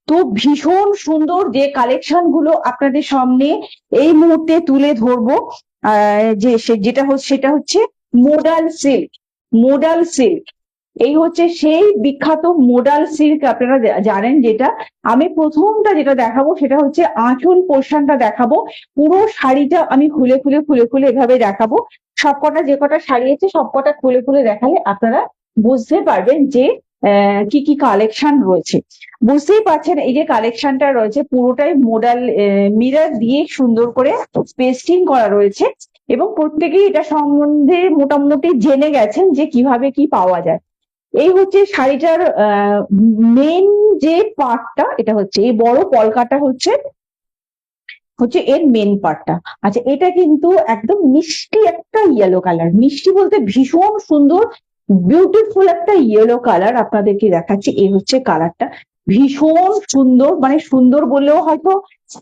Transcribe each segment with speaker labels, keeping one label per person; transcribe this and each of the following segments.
Speaker 1: তো ভীষণ সুন্দর যে কালেকশন গুলো আপনাদের সামনে এই মুহূর্তে তুলে ধরবো, যেটা হচ্ছে সেটা হচ্ছে মোডাল সিল্ক। মোডাল সিল্ক এই হচ্ছে সেই বিখ্যাত মোডাল সিল্ক। আপনারা জানেন, যেটা আমি প্রথমটা যেটা দেখাবো সেটা হচ্ছে আঁচল পোর্শনটা দেখাবো। পুরো শাড়িটা আমি খুলে খুলে খুলে খুলে এভাবে দেখাবো। সবকটা যে কটা শাড়ি আছে সবকটা খুলে খুলে দেখালে আপনারা বুঝতে পারবেন যে কি কি কালেকশন রয়েছে। বুঝতেই পারছেন এই যে কালেকশনটা রয়েছে পুরোটাই মোডাল মিরর দিয়ে সুন্দর করে পেস্টিং করা রয়েছে, এবং প্রত্যেকেই এটা সম্বন্ধে মোটামুটি জেনে গেছেন যে কিভাবে কি পাওয়া যায়। এই হচ্ছে শাড়িটার মেন যে পার্টটা, এটা হচ্ছে এই বড় পলকাটা হচ্ছে হচ্ছে এর মেন পার্টটা। আচ্ছা, এটা কিন্তু একদম মিষ্টি একটা ইয়েলো কালার। মিষ্টি বলতে ভীষণ সুন্দর বিউটিফুল একটা ইয়েলো কালার আপনাদেরকে দেখাচ্ছি। এই হচ্ছে কালারটা, ভীষণ সুন্দর, মানে সুন্দর বললেও হয়তো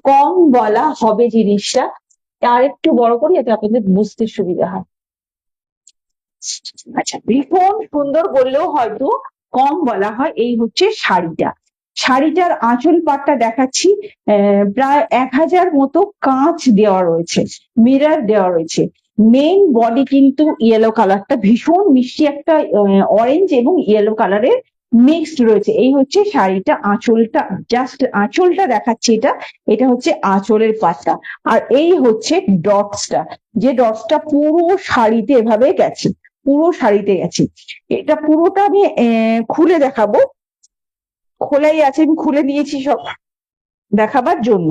Speaker 1: কম বলা হবে জিনিসটা। আর একটু বড় করি যাতে আপনাদের বুঝতে সুবিধা হয়। আচ্ছা, ভীষণ সুন্দর বললেও হয়তো কম বলা হয়। এই হচ্ছে শাড়িটা। শাড়িটার আঁচল পাটটা দেখাচ্ছি, প্রায় 1000 মতো কাঁচ দেওয়া রয়েছে, মিরর দেওয়া রয়েছে। মেইন বডি কিন্তু ইয়েলো কালারটা, ভীষণ মিষ্টি একটা অরেঞ্জ এবং ইয়েলো কালারের মিক্সড রয়েছে। এই হচ্ছে শাড়িটা, আঁচলটা জাস্ট আঁচলটা দেখাচ্ছি। এটা হচ্ছে আঁচলের পাটটা। আর এই হচ্ছে ডটসটা, যে ডটসটা পুরো শাড়িতে এভাবে গেছে, পুরো শাড়িতে গেছে। এটা পুরোটা আমি খুলে দেখাবো, খোলাই আছে, আমি খুলে দিয়েছি সব দেখাবার জন্য।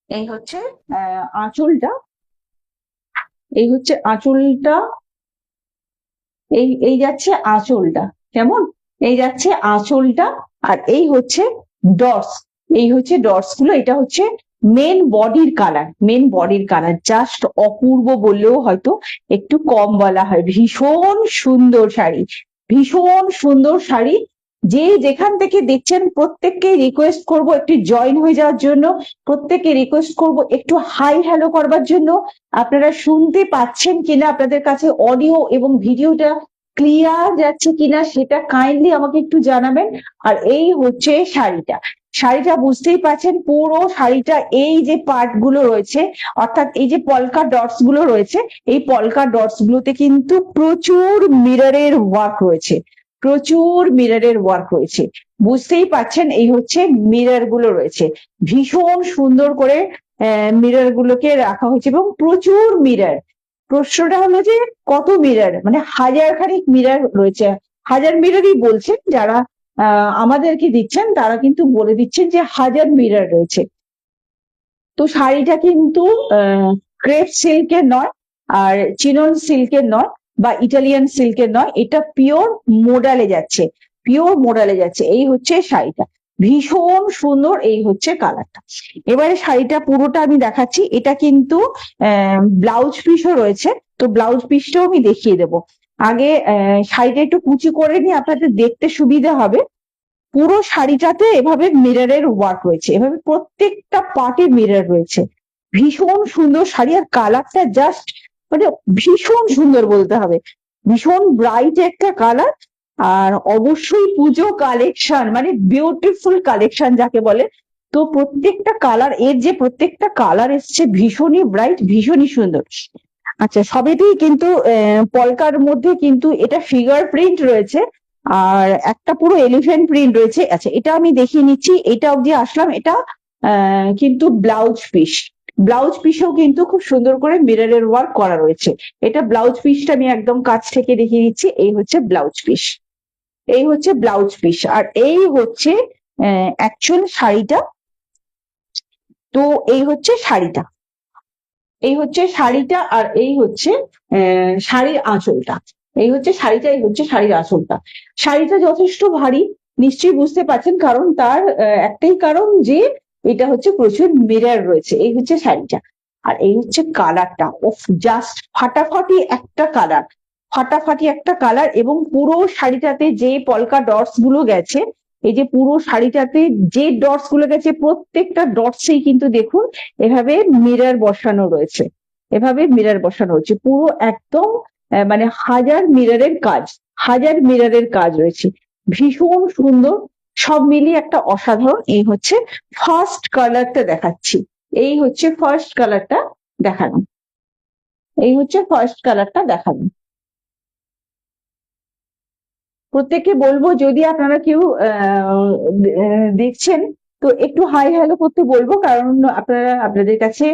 Speaker 1: এই হচ্ছে আঁচলটা, এই হচ্ছে আঁচলটা, এই এই যাচ্ছে আঁচলটা, কেমন এই যাচ্ছে আঁচলটা। আর এই হচ্ছে ডটস, এই হচ্ছে ডটস গুলো। এটা হচ্ছে মেন বডির কালার, মেন বডির কালার। জাস্ট অপূর্ব বললেও হয়তো একটু কম বলা হয়। ভীষণ সুন্দর শাড়ি, ভীষণ সুন্দর শাড়ি। যে যেখান থেকে দেখছেন প্রত্যেককে রিকোয়েস্ট করব একটু জয়েন হয়ে যাওয়ার জন্য, প্রত্যেককে রিকোয়েস্ট করব একটু হাই হ্যালো করবার জন্য। আপনারা শুনতে পাচ্ছেন কিনা, আপনাদের কাছে অডিও এবং ভিডিওটা ক্লিয়ার যাচ্ছে কিনা সেটা কাইন্ডলি আমাকে একটু জানাবেন। আর এই হচ্ছে শাড়িটা, শাড়িটা বুঝতেই পারছেন পুরো শাড়িটা এই যে পার্ট গুলো রয়েছে, অর্থাৎ এই যে পলকা ডটস গুলো রয়েছে, এই পলকা ডটস গুলোতে কিন্তু প্রচুর মিররের ওয়ার্ক রয়েছে, প্রচুর মিররের ওয়ার্ক রয়েছে। বুঝতেই পারছেন এই হচ্ছে মিরর গুলো রয়েছে, ভীষণ সুন্দর করে মিরর গুলোকে রাখা হয়েছে এবং প্রচুর মিরর। প্রশ্নটা হলো যে কত মিরর, মানে 1000 খানিক মিরর রয়েছে। 1000 মিররই বলছেন যারা আমাদেরকে দিচ্ছেন, তারা কিন্তু বলে দিচ্ছেন যে 1000 মিরর রয়েছে। তো শাড়িটা কিন্তু ক্রেপ সিল্কের নয়, আর চিনন সিল্কের নয়, বা ইটালিয়ান সিল্কের নয়, এটা পিওর মোডালে যাচ্ছে, পিওর মোডালে যাচ্ছে। এই হচ্ছে শাড়িটা, ভীষণ সুন্দর। এই হচ্ছে কালারটা। এবারে শাড়িটা পুরোটা আমি দেখাচ্ছি। এটা কিন্তু ব্লাউজ পিসও রয়েছে, তো ব্লাউজ পিসটাও আমি দেখিয়ে দেবো। আগে শাড়িটা একটু কুচি করে নিয়ে আপনাদের দেখতে সুবিধা হবে। পুরো শাড়িটাতে এভাবে মিররের ওয়ার্ক রয়েছে, এভাবে প্রত্যেকটা পার্টে মিরর রয়েছে। ভীষণ সুন্দর শাড়ি, আর কালারটা জাস্ট মানে ভীষণ সুন্দর বলতে হবে, ভীষণ ব্রাইট একটা কালার। আর অবশ্যই পুজো কালেকশন, মানে বিউটিফুল কালেকশন যাকে বলে। তো প্রত্যেকটা কালার, এর যে প্রত্যেকটা কালার এসছে ভীষণই ব্রাইট, ভীষণই সুন্দর। আচ্ছা, সবেতেই কিন্তু পলকার মধ্যে কিন্তু এটা ফিগার প্রিন্ট রয়েছে, আর একটা পুরো এলিফ্যান্ট প্রিন্ট রয়েছে। আচ্ছা, এটা আমি দেখিয়ে নিচ্ছি, এটা অবধি আসলাম। এটা কিন্তু ব্লাউজ পিস, ব্লাউজ পিসেও কিন্তু খুব সুন্দর করে মিররের ওয়ার্ক করা রয়েছে। এটা ব্লাউজ পিসটা আমি একদম কাছ থেকে দেখিয়ে দিচ্ছি। এই হচ্ছে ব্লাউজ পিস, এই হচ্ছে ব্লাউজ পিস, আর এই হচ্ছে অ্যাকচুয়াল শাড়িটা। তো এই হচ্ছে শাড়িটা, এই হচ্ছে শাড়িটা, আর এই হচ্ছে শাড়ির আঁচলটা। এই হচ্ছে শাড়িটা, এই হচ্ছে শাড়ির আঁচলটা। শাড়িটা যথেষ্ট ভারী, নিশ্চয়ই বুঝতে পারছেন, কারণ তার একটাই কারণ যে এটা হচ্ছে প্রচুর মিরর রয়েছে। এই হচ্ছে শাড়িটা, আর এই হচ্ছে কালারটা, ওফ জাস্ট ফাটাফাটি একটা কালার, ফাটাফাটি একটা কালার। এবং পুরো শাড়িটাতে যে পলকা ডটস গুলো গেছে, এই যে পুরো শাড়িটাতে যে ডটস গুলো গেছে প্রত্যেকটা ডটসেই কিন্তু দেখুন এভাবে মিরর বসানো রয়েছে, এভাবে মিরর বসানো হচ্ছে পুরো একদম, মানে 1000 মিররের কাজ, 1000 মিররের কাজ রয়েছে। ভীষণ সুন্দর, সব মিলিয়ে একটা অসাধারণ। এই হচ্ছে ফার্স্ট কালারটা দেখাচ্ছি, এই হচ্ছে ফার্স্ট কালারটা দেখালাম, এই হচ্ছে ফার্স্ট কালারটা দেখালাম। প্রত্যেককে বলবো যদি আপনারা কেউ দেখছেন তো একটু হাই হ্যালো করতে বলবো, কারণ আপনাদের কাছে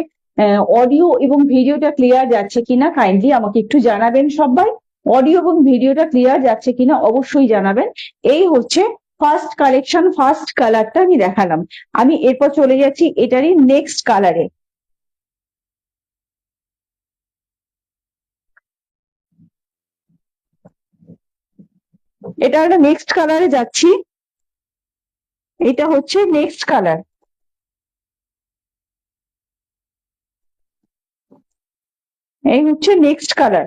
Speaker 1: অডিও এবং ভিডিওটা ক্লিয়ার যাচ্ছে কিনা কাইন্ডলি আমাকে একটু জানাবেন সবাই। অডিও এবং ভিডিওটা ক্লিয়ার যাচ্ছে কিনা অবশ্যই জানাবেন। এই হচ্ছে ফার্স্ট কালেকশন, ফার্স্ট কালারটা আমি দেখালাম। আমি এরপর চলে যাচ্ছি এটারই নেক্সট কালারে। এটা একটা নেক্সট কালারে যাচ্ছি, এটা হচ্ছে নেক্সট কালার। এই হচ্ছে নেক্সট কালার।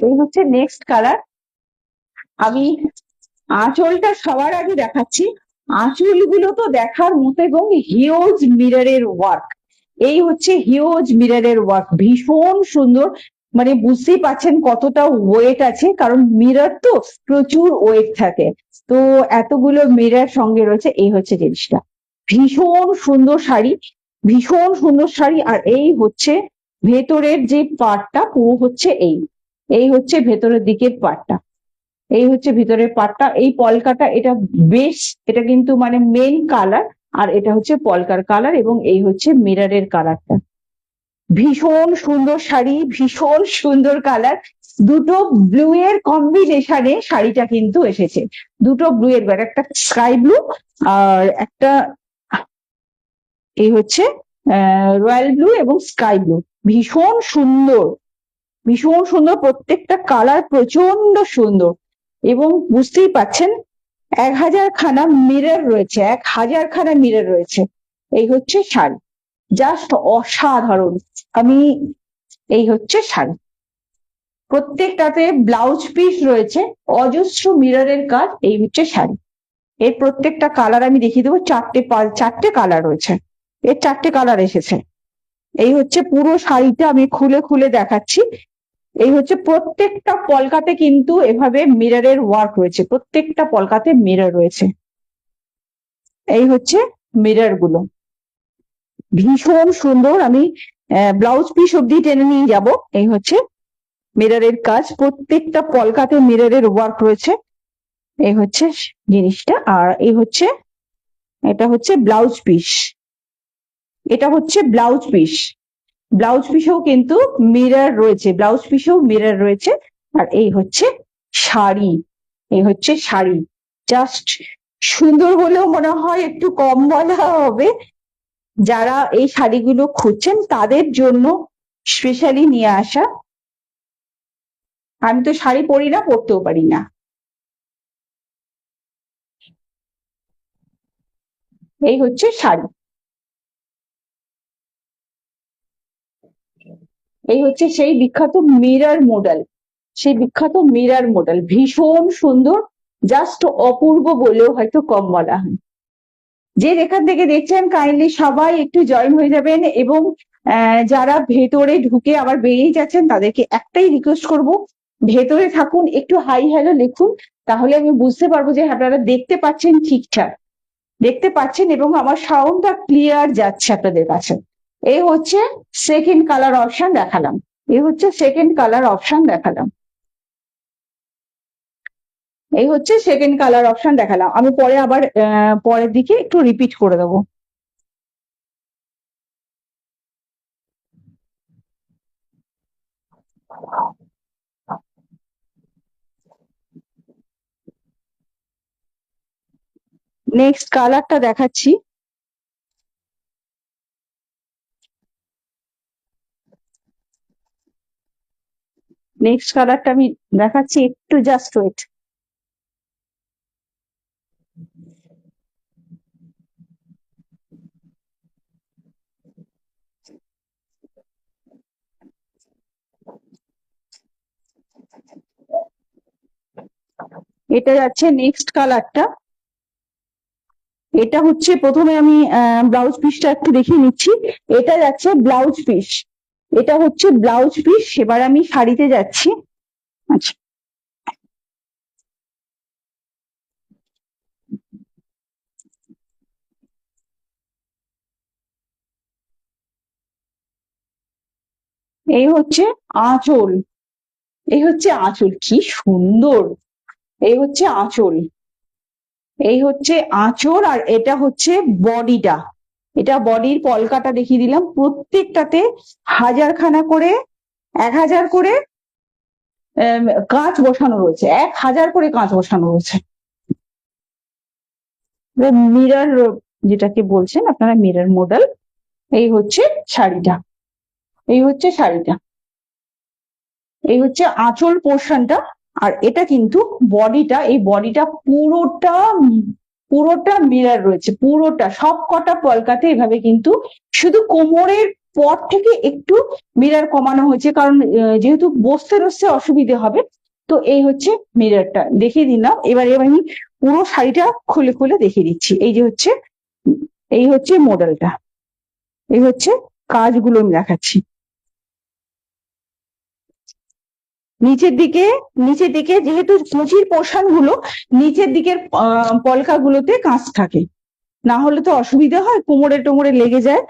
Speaker 1: এই হচ্ছে নেক্সট কালার। আমি আঁচলটা সবার আগে দেখাচ্ছি। আঁচলগুলো তো দেখার মতো এবং হিউজ মিররের ওয়ার্ক। এই হচ্ছে হিউজ মিররের ওয়ার্ক, ভীষণ সুন্দর। মানে বুঝতেই পারছেন কতটা ওয়েট আছে, কারণ মিরর তো প্রচুর ওয়েট থাকে। তো এতগুলো মিরর সঙ্গে রয়েছে, এই হচ্ছে জিনিসটা। ভীষণ সুন্দর শাড়ি, ভীষণ সুন্দর শাড়ি। আর এই হচ্ছে ভেতরের যে পার্টটা, পুরো হচ্ছে এই হচ্ছে ভেতরের দিকের পার্টটা, এই হচ্ছে ভিতরের পার্টটা। এই পলকাটা এটা বেশ, এটা কিন্তু মানে মেন কালার, আর এটা হচ্ছে পলকার কালার, এবং এই হচ্ছে মিররের কালারটা। ভীষণ সুন্দর শাড়ি, ভীষণ সুন্দর কালার। দুটো ব্লু এর কম্বিনেশনে শাড়িটা কিন্তু এসেছে, দুটো ব্লু এর, একটা স্কাই ব্লু আর একটা এই হচ্ছে রয়্যাল ব্লু এবং স্কাই ব্লু। ভীষণ সুন্দর, ভীষণ সুন্দর, প্রত্যেকটা কালার প্রচন্ড সুন্দর। এবং বুঝতেই পাচ্ছেন 1000 খানা মিরর রয়েছে, 1000 খানা মিরর রয়েছে। এই হচ্ছে শাড়ি, জাস্ট অসাধারণ। আমি এই হচ্ছে শাড়ি, প্রত্যেকটাতে ব্লাউজ পিস রয়েছে, অজস্র মিররের কাজ। এই হচ্ছে শাড়ি, এর প্রত্যেকটা কালার আমি দেখিয়ে দেবো। চারটে কালার রয়েছে, এর চারটে কালার এসেছে। এই হচ্ছে পুরো শাড়িটা আমি খুলে খুলে দেখাচ্ছি। এই হচ্ছে প্রত্যেকটা পলকাতে কিন্তু এভাবে মিররের ওয়ার্ক রয়েছে, প্রত্যেকটা পলকাতে মিরর রয়েছে। এই হচ্ছে মিরর গুলো, ভীষণ সুন্দর। আমি ব্লাউজ পিস অব্দি টেনে নিয়ে যাব। এই হচ্ছে মিররের কাজ, প্রত্যেকটা পলকাতে মিররের ওয়ার্ক রয়েছে। এই হচ্ছে জিনিসটা। আর এই হচ্ছে, এটা হচ্ছে ব্লাউজ পিস, এটা হচ্ছে ব্লাউজ পিস। ব্লাউজ পিসেও কিন্তু মিরর রয়েছে, ব্লাউজ পিসেও মিরর রয়েছে। আর এই হচ্ছে শাড়ি, এই হচ্ছে শাড়ি। জাস্ট সুন্দর বলেও মনে হয় একটু কম বলা হবে। যারা এই শাড়িগুলো খুঁজছেন তাদের জন্য স্পেশালি নিয়ে আসা। আমি তো শাড়ি পরি না, পরতেও পারি না। এই হচ্ছে শাড়ি, এই হচ্ছে সেই বিখ্যাত মিরর মডেল, সেই বিখ্যাত মিরর মডেল। ভীষণ সুন্দর, জাস্ট অপূর্ব বলেও হয়তো কম বলা হয়। যে যেখান থেকে দেখছেন কাইন্ডলি সবাই একটু জয়েন হয়ে যাবেন, এবং যারা ভেতরে ঢুকে আবার বেরিয়ে যাচ্ছেন তাদেরকে একটাই রিকোয়েস্ট করব, ভেতরে থাকুন, একটু হাই হ্যালো লিখুন, তাহলে আমি বুঝতে পারবো যে আপনারা দেখতে পাচ্ছেন, ঠিকঠাক দেখতে পাচ্ছেন এবং আমার সাউন্ডটা ক্লিয়ার যাচ্ছে আপনাদের কাছে। এই হচ্ছে সেকেন্ড কালার অপশন দেখালাম, এই হচ্ছে সেকেন্ড কালার অপশন দেখালাম, এই হচ্ছে সেকেন্ড কালার অপশন দেখালাম। আমি পরে আবার পরের দিকে একটু রিপিট করে দেবো। নেক্সট কালারটা দেখাচ্ছি, নেক্সট কালারটা আমি দেখাচ্ছি, একটু জাস্ট ওয়েট। এটা যাচ্ছে নেক্সট কালারটা। এটা হচ্ছে, প্রথমে আমি ব্লাউজ পিসটা একটু দেখিয়ে নিচ্ছি। এটা যাচ্ছে ব্লাউজ পিস, এটা হচ্ছে ব্লাউজ পিস। এবার আমি শাড়িতে যাচ্ছি। আচ্ছা, এই হচ্ছে আঁচল। এই হচ্ছে আঁচল, কি সুন্দর! এই হচ্ছে আঁচল। এই হচ্ছে আঁচল, আর এটা হচ্ছে বডিটা। এটা বডির পলকাটা দেখিয়ে দিলাম। প্রত্যেকটাতে 1000খানা করে, 1000 করে কাঁচ বসানো রয়েছে। 1000 করে কাঁচ বসানো রয়েছে। মিরর যেটাকে বলছেন আপনারা, মিরর মডেল। এই হচ্ছে শাড়িটা। এই হচ্ছে শাড়িটা। এই হচ্ছে আঁচল পোর্শনটা। আর এটা কিন্তু বডিটা। এই বডিটা পুরোটা মিরর রয়েছে, পুরোটা সব কটা পলকাতে এভাবে কিন্তু। শুধু কোমরের পর থেকে একটু মিরর কমানো হয়েছে, কারণ যেহেতু বসতে বসতে অসুবিধে হবে। তো এই হচ্ছে মিররটা দেখিয়ে দিলাম। এবার আমি পুরো শাড়িটা খুলে খুলে দেখিয়ে দিচ্ছি। এই হচ্ছে মডেলটা। এই হচ্ছে কাজগুলো আমি দেখাচ্ছি। নিচের দিকে যেহেতু কুচির পোর্শন গুলো নিচের দিকের পলকাগুলোতে কাঁচ থাকে, না হলে তো অসুবিধা হয়, কোমরে টোমরে লেগে যায়।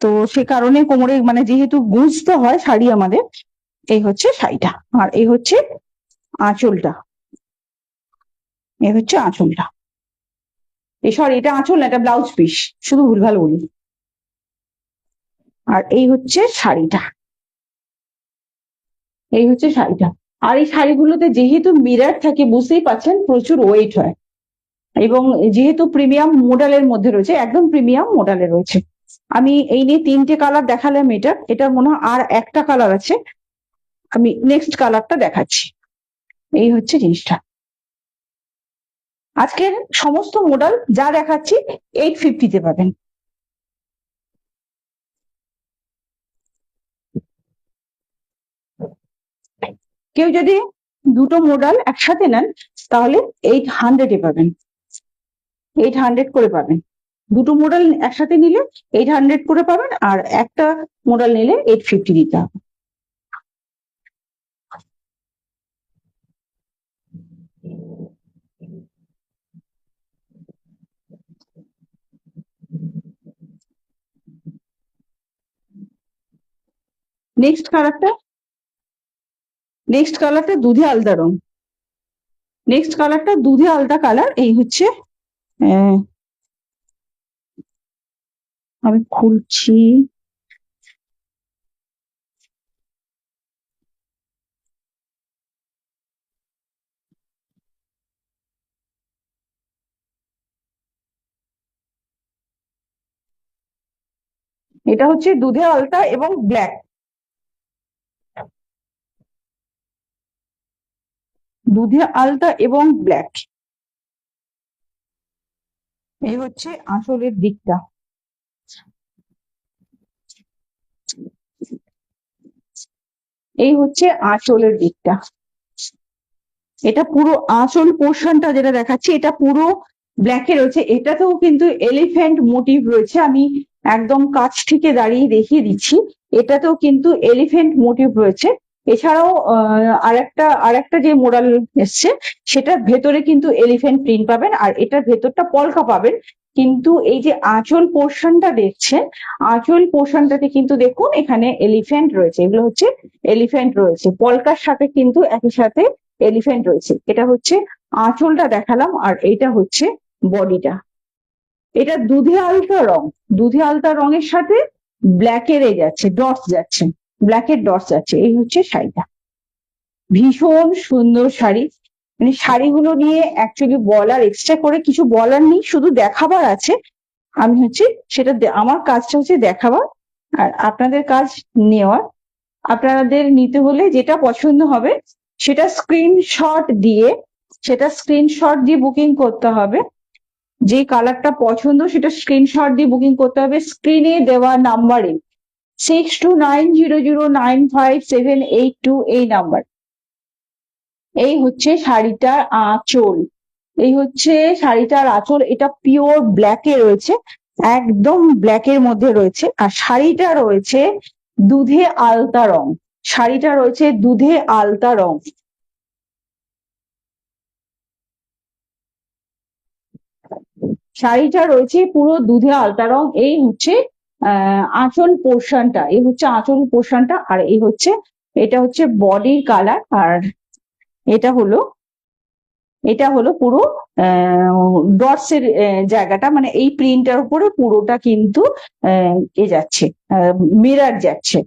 Speaker 1: তো সে কারণে কোমরে, মানে যেহেতু গুঁজতে হয় শাড়ি আমাদের। এই হচ্ছে শাড়িটা। আর এই হচ্ছে আঁচলটা। এই হচ্ছে আঁচলটা। সরি, এটা আঁচল না, এটা ব্লাউজ পিস। শুধু ভুলভাল বলি। আর এই হচ্ছে শাড়িটা। এই হচ্ছে শাড়িটা। আর এই শাড়িগুলোতে যেহেতু মিরর থাকে, বুঝতেই পারছেন প্রচুর ওয়েট হয়। এবং যেহেতু প্রিমিয়াম মডেলের মধ্যে রয়েছে, একদম প্রিমিয়াম মডেলে রয়েছে। আমি এই নিয়ে 3টে কালার দেখালাম। এটা মনে হয় আর একটা কালার আছে, আমি নেক্সট কালারটা দেখাচ্ছি। এই হচ্ছে জিনিসটা। আজকের সমস্ত মডেল যা দেখাচ্ছি 850-তে পাবেন। কেউ যদি দুটো মডেল একসাথে নেন তাহলে 800-এ পাবেন। 800 করে পাবেন। দুটো মডেল একসাথে নিলে 800 করে পাবেন, আর একটা মডেল নিলে 850 দিতে হবে। নেক্সট কালারটা দুধে আলতা রং। নেক্সট কালারটা দুধে আলতা কালার। এই হচ্ছে, আমি খুলছি। এটা হচ্ছে দুধে আলতা এবং ব্ল্যাক। দুধে আলতা এবং ব্ল্যাক। এই হচ্ছে আঁচলের দিকটা। এই হচ্ছে আঁচলের দিকটা। এটা পুরো আঁচল পোর্শনটা যেটা দেখাচ্ছি, এটা পুরো ব্ল্যাকে রয়েছে। এটাতেও কিন্তু এলিফ্যান্ট মোটিভ রয়েছে। আমি একদম কাছ থেকে দাঁড়িয়ে দেখিয়ে দিচ্ছি। এটাতেও কিন্তু এলিফ্যান্ট মোটিভ রয়েছে। এছাড়াও আরেকটা যে মডেল এসছে, সেটার ভেতরে কিন্তু এলিফ্যান্ট প্রিন্ট পাবেন, আর এটার ভেতরটা পলকা পাবেন। কিন্তু এই যে আঁচল পোর্শনটা দেখছেন, আঁচল পোর্শনটাতে কিন্তু দেখুন এখানে এলিফ্যান্ট রয়েছে। এগুলো হচ্ছে এলিফ্যান্ট রয়েছে পলকার সাথে, কিন্তু একই সাথে এলিফ্যান্ট রয়েছে। এটা হচ্ছে আঁচলটা দেখালাম, আর এটা হচ্ছে বডিটা। এটা দুধে আলতা রং। দুধে আলতা রঙের সাথে ব্ল্যাকের যাচ্ছে, ডটস যাচ্ছে, ব্ল্যাকের ডটস যাচ্ছে। এই হচ্ছে শাড়িটা। ভীষণ সুন্দর শাড়ি। মানে শাড়িগুলো নিয়ে অ্যাকচুয়ালি বলার, এক্সট্রা করে কিছু বলার নেই, শুধু দেখাবার আছে। আমি হচ্ছে সেটা, আমার কাজটা হচ্ছে দেখাবার, আর আপনাদের কাজ নেওয়ার। আপনাদের নিতে হলে যেটা পছন্দ হবে সেটা স্ক্রিনশট দিয়ে বুকিং করতে হবে। যে কালারটা পছন্দ সেটা স্ক্রিনশট দিয়ে বুকিং করতে হবে স্ক্রিনে দেওয়া নাম্বারে, 6290095782 এই নাম্বার। এই হচ্ছে শাড়িটার আঁচল। এই হচ্ছে শাড়িটার আঁচল। এটা পিওর ব্ল্যাকে রয়েছে, একদম ব্ল্যাকের মধ্যে রয়েছে। আর শাড়িটা রয়েছে দুধে আলতা রং, শাড়িটা রয়েছে দুধে আলতা রং। শাড়িটা রয়েছে পুরো দুধে আলতা রং। এই হচ্ছে আঁচল পোর্শনটা, এই হচ্ছে আঁচল পোর্শনটা, আর এই হচ্ছে এটা হচ্ছে বডির কালার, আর এটা হলো পুরো ডটস এর জায়গাটা, মানে এই প্রিন্টটার উপরে পুরোটা কিন্তু এ যাচ্ছে, মিরর যাচ্ছে।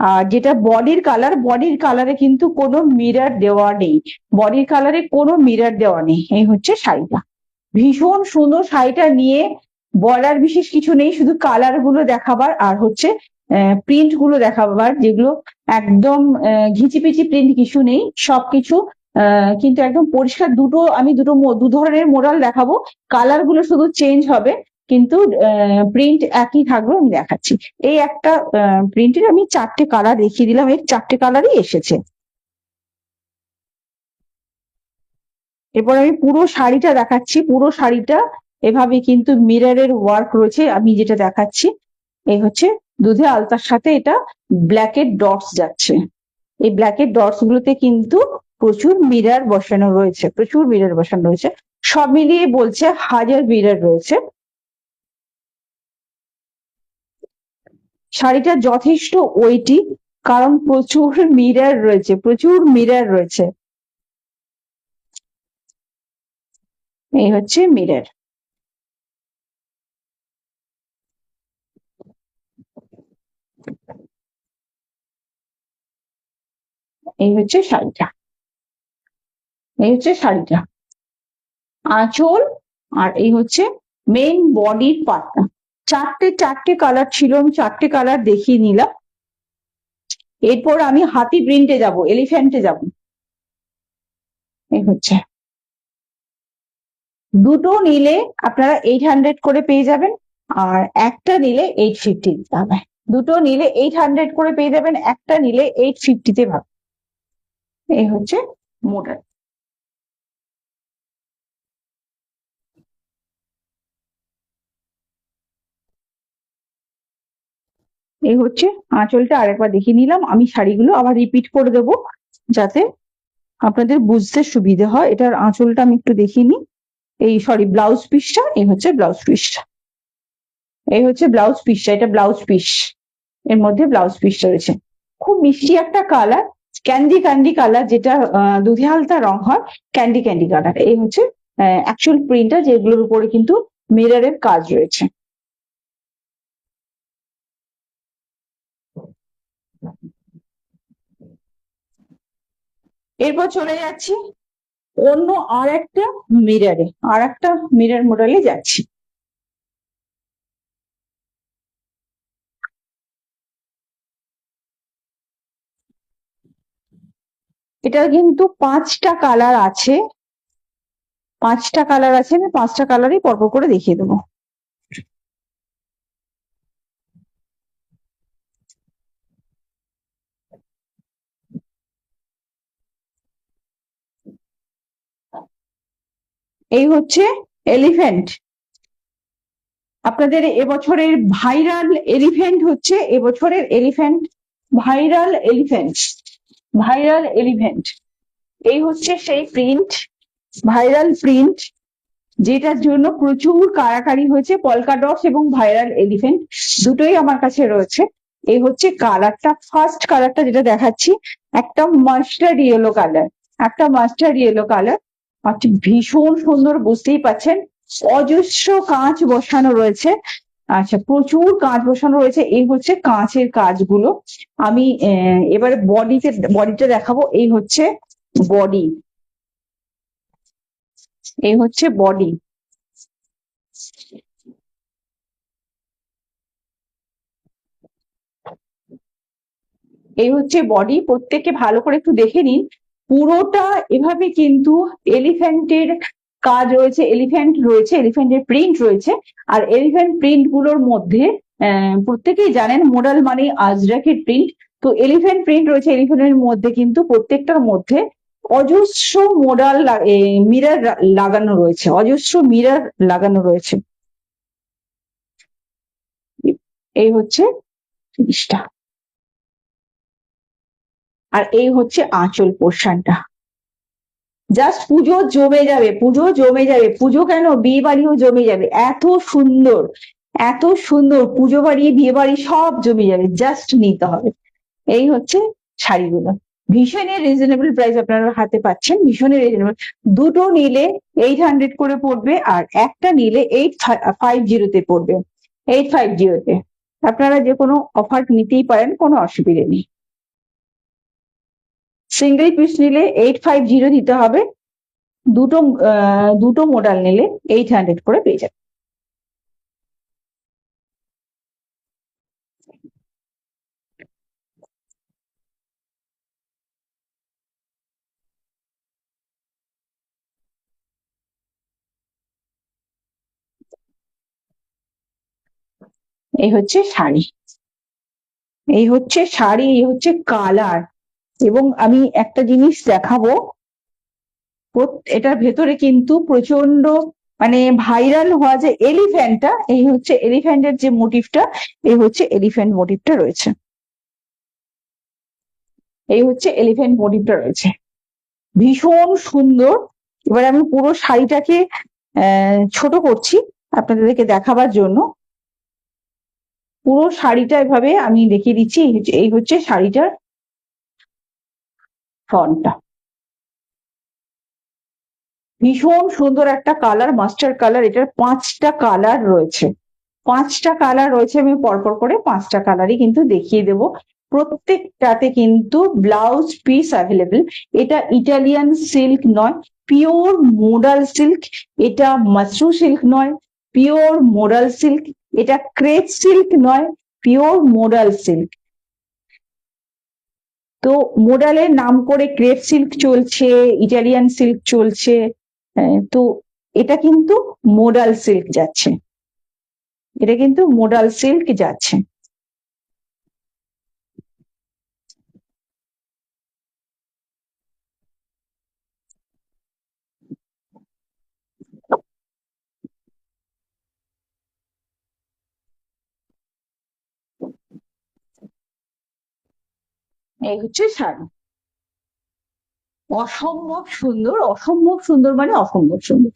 Speaker 1: আর যেটা বডির কালার, বডির কালারে কিন্তু কোনো মিরর দেওয়া নেই, বডির কালারে কোনো মিরর দেওয়া নেই। এই হচ্ছে শাড়িটা, ভীষণ সুন্দর। শাড়িটা নিয়ে বলার বিশেষ কিছু নেই, শুধু কালার গুলো দেখাবার আর হচ্ছে প্রিন্ট গুলো দেখাবার, যেগুলো একদম ঘিচিপিচি প্রিন্ট কিছু নেই, সবকিছু কিন্তু একদম পরিষ্কার। আমি দু ধরনের মোডাল দেখাবো, কালার গুলো শুধু চেঞ্জ হবে, কিন্তু প্রিন্ট একই থাকবে। আমি দেখাচ্ছি, এই একটা প্রিন্টের আমি 4টে কালার দেখিয়ে দিলাম, এর 4টে কালারই এসেছে। এরপর আমি পুরো শাড়িটা দেখাচ্ছি, পুরো শাড়িটা এভাবে কিন্তু মিররের ওয়ার্ক রয়েছে। আমি যেটা দেখাচ্ছি, এই হচ্ছে দুধে আলতার সাথে এটা ব্ল্যাকের ডটস যাচ্ছে, এই ব্ল্যাকের ডটস গুলোতে কিন্তু প্রচুর মিরর বসানো রয়েছে, প্রচুর মিরর বসানো রয়েছে। সব মিলিয়ে বলছে 1000 মিরর রয়েছে। শাড়িটা যথেষ্ট ওয়েটি, কারণ প্রচুর মিরর রয়েছে, প্রচুর মিরর রয়েছে। এই হচ্ছে মিরর। এই হচ্ছে শাড়িটা, এই হচ্ছে শাড়িটা আঁচল, আর এই হচ্ছে মেইন বডির পার্টটা। চারটে কালার ছিল, আমি 4টে কালার দেখিয়ে নিলাম। এরপর আমি হাতি প্রিন্টে যাব, এলিফ্যান্টে যাব। এই হচ্ছে, দুটো নিলে আপনারা 800 করে পেয়ে যাবেন, আর একটা নিলে 850 দিতে হবে। দুটো নিলে 800 করে পেয়ে যাবেন, একটা নিলে 850 তে পাবেন। এই হচ্ছে মোডাল। এই হচ্ছে আঁচলটা, আরেকবার দেখিয়ে নিলাম। আমি শাড়িগুলো আবার রিপিট করে দেবো যাতে আপনাদের বুঝতে সুবিধে হয়। এটার আঁচলটা আমি একটু দেখিয়ে নিই। এই সরি, ব্লাউজ পিসটা, এই হচ্ছে ব্লাউজ পিসটা, এই হচ্ছে ব্লাউজ পিসটা, এটা ব্লাউজ পিস, এর মধ্যে ব্লাউজ পিসটা রয়েছে। খুব মিষ্টি একটা কালার, ক্যান্ডি ক্যান্ডি কালার, যেটা দুধে হালতা রং হয়, ক্যান্ডি ক্যান্ডি কালার। এই হচ্ছে অ্যাকচুয়াল প্রিন্টটা, যেগুলোর উপরে কিন্তু মিররের কাজ রয়েছে। এরপর চলে যাচ্ছি অন্য আর একটা মিরর মডেলে যাচ্ছি। এটা কিন্তু 5টা কালার আছে, 5টা কালার আছে, আমি 5টা কালারই পরপর করে দেখিয়ে দেবো। এই হচ্ছে এলিফ্যান্ট, আপনাদের এবছরের ভাইরাল এলিফ্যান্ট হচ্ছে এবছরের elephant, viral elephant, viral elephant. এই হচ্ছে সেই প্রিন্ট, ভাইরাল প্রিন্ট, যেটার জন্য প্রচুর কারাকারি হয়েছে। পলকা ডটস এবং ভাইরাল এলিফ্যান্ট দুটোই আমার কাছে রয়েছে। এই হচ্ছে কালারটা, ফার্স্ট কালারটা যেটা দেখাচ্ছি, একটা মাস্টার্ড ইয়েলো কালার, একটা মাস্টার্ড ইয়েলো কালার। আচ্ছা, ভীষণ সুন্দর, বুঝতেই পাচ্ছেন অজস্র কাঁচ বসানো রয়েছে। আচ্ছা, প্রচুর কাঁচ বসানো রয়েছে। এই হচ্ছে কাঁচের কাজগুলো। আমি এবারে বডিটা দেখাবো। এই হচ্ছে বডি, এই হচ্ছে বডি। এই হচ্ছে বডি, প্রত্যেকে ভালো করে একটু দেখে নিন। পুরোটা এভাবে কিন্তু এলিফ্যান্টের কাজ রয়েছে, এলিফ্যান্ট রয়েছে, এলিফ্যান্টের প্রিন্ট রয়েছে। আর এলিফ্যান্ট প্রিন্ট গুলোর মধ্যে প্রত্যেকেই জানেন মোডাল মানে আজরাকের প্রিন্ট, তো এলিফ্যান্ট প্রিন্ট রয়েছে। এলিফ্যান্টের মধ্যে কিন্তু প্রত্যেকটার মধ্যে অজস্র মোডাল মিরর লাগানো রয়েছে, অজস্র মিরর লাগানো রয়েছে। এই হচ্ছে জিনিসটা। আর এই হচ্ছে আঁচল পোর্শনটা। জাস্ট পুজো জমে যাবে, পুজো জমে যাবে, পুজো কেন বিয়ে বাড়িও জমে যাবে, এত সুন্দর, এত সুন্দর, পুজো বাড়ি বিয়ে বাড়ি সব জমে যাবে, জাস্ট নিতে হবে। এই হচ্ছে শাড়িগুলো, ভীষণই রিজনেবল প্রাইস আপনারা হাতে পাচ্ছেন, ভীষণই রিজনেবল। দুটো নিলে 800 করে পড়বে, আর একটা নিলে 850 পড়বে, 850 আপনারা যে কোনো অফার নিতেই পারেন, কোনো অসুবিধে নেই। সিঙ্গেল পিস নিলে 850 দিতে হবে, দুটো মডেল নিলে 800 করে পেয়ে যাবে। এই হচ্ছে শাড়ি, এই হচ্ছে শাড়ি, এই হচ্ছে কালার। এবং আমি একটা জিনিস দেখাবো, এটার ভেতরে কিন্তু প্রচন্ড মানে ভাইরাল হওয়া যে এলিফ্যান্টটা, এই হচ্ছে এলিফ্যান্টের যে মোটিভটা, এই হচ্ছে এলিফ্যান্ট মোটিভটা রয়েছে, এই হচ্ছে এলিফ্যান্ট মোটিভটা রয়েছে, ভীষণ সুন্দর। এবার আমি পুরো শাড়িটাকে ছোট করছি আপনাদেরকে দেখাবার জন্য, পুরো শাড়িটা এভাবে আমি দেখিয়ে দিচ্ছি। এই হচ্ছে শাড়িটার ফ্রন্টটা, ভীষণ সুন্দর একটা কালার, মাস্টার কালার। এটার 5টা কালার রয়েছে, 5টা কালার রয়েছে, আমি পরপর করে 5টা কালারই কিন্তু দেখিয়ে দেব। প্রত্যেকটাতে কিন্তু ব্লাউজ পিস অ্যাভেলেবেল। এটা ইটালিয়ান সিল্ক নয়, পিওর মোডাল সিল্ক। এটা মাশরু সিল্ক নয়, পিওর মোডাল সিল্ক। এটা ক্রেপ সিল্ক নয়, পিওর মোডাল সিল্ক। তো মোডালের নাম করে ক্রেপ সিল্ক চলছে, ইটালিয়ান সিল্ক চলছে, তো এটা কিন্তু মোডাল সিল্ক যাচ্ছে, এটা কিন্তু মোডাল সিল্ক যাচ্ছে। এই হচ্ছে শাড়ি, অসম্ভব সুন্দর, অসম্ভব সুন্দর মানে অসম্ভব সুন্দর,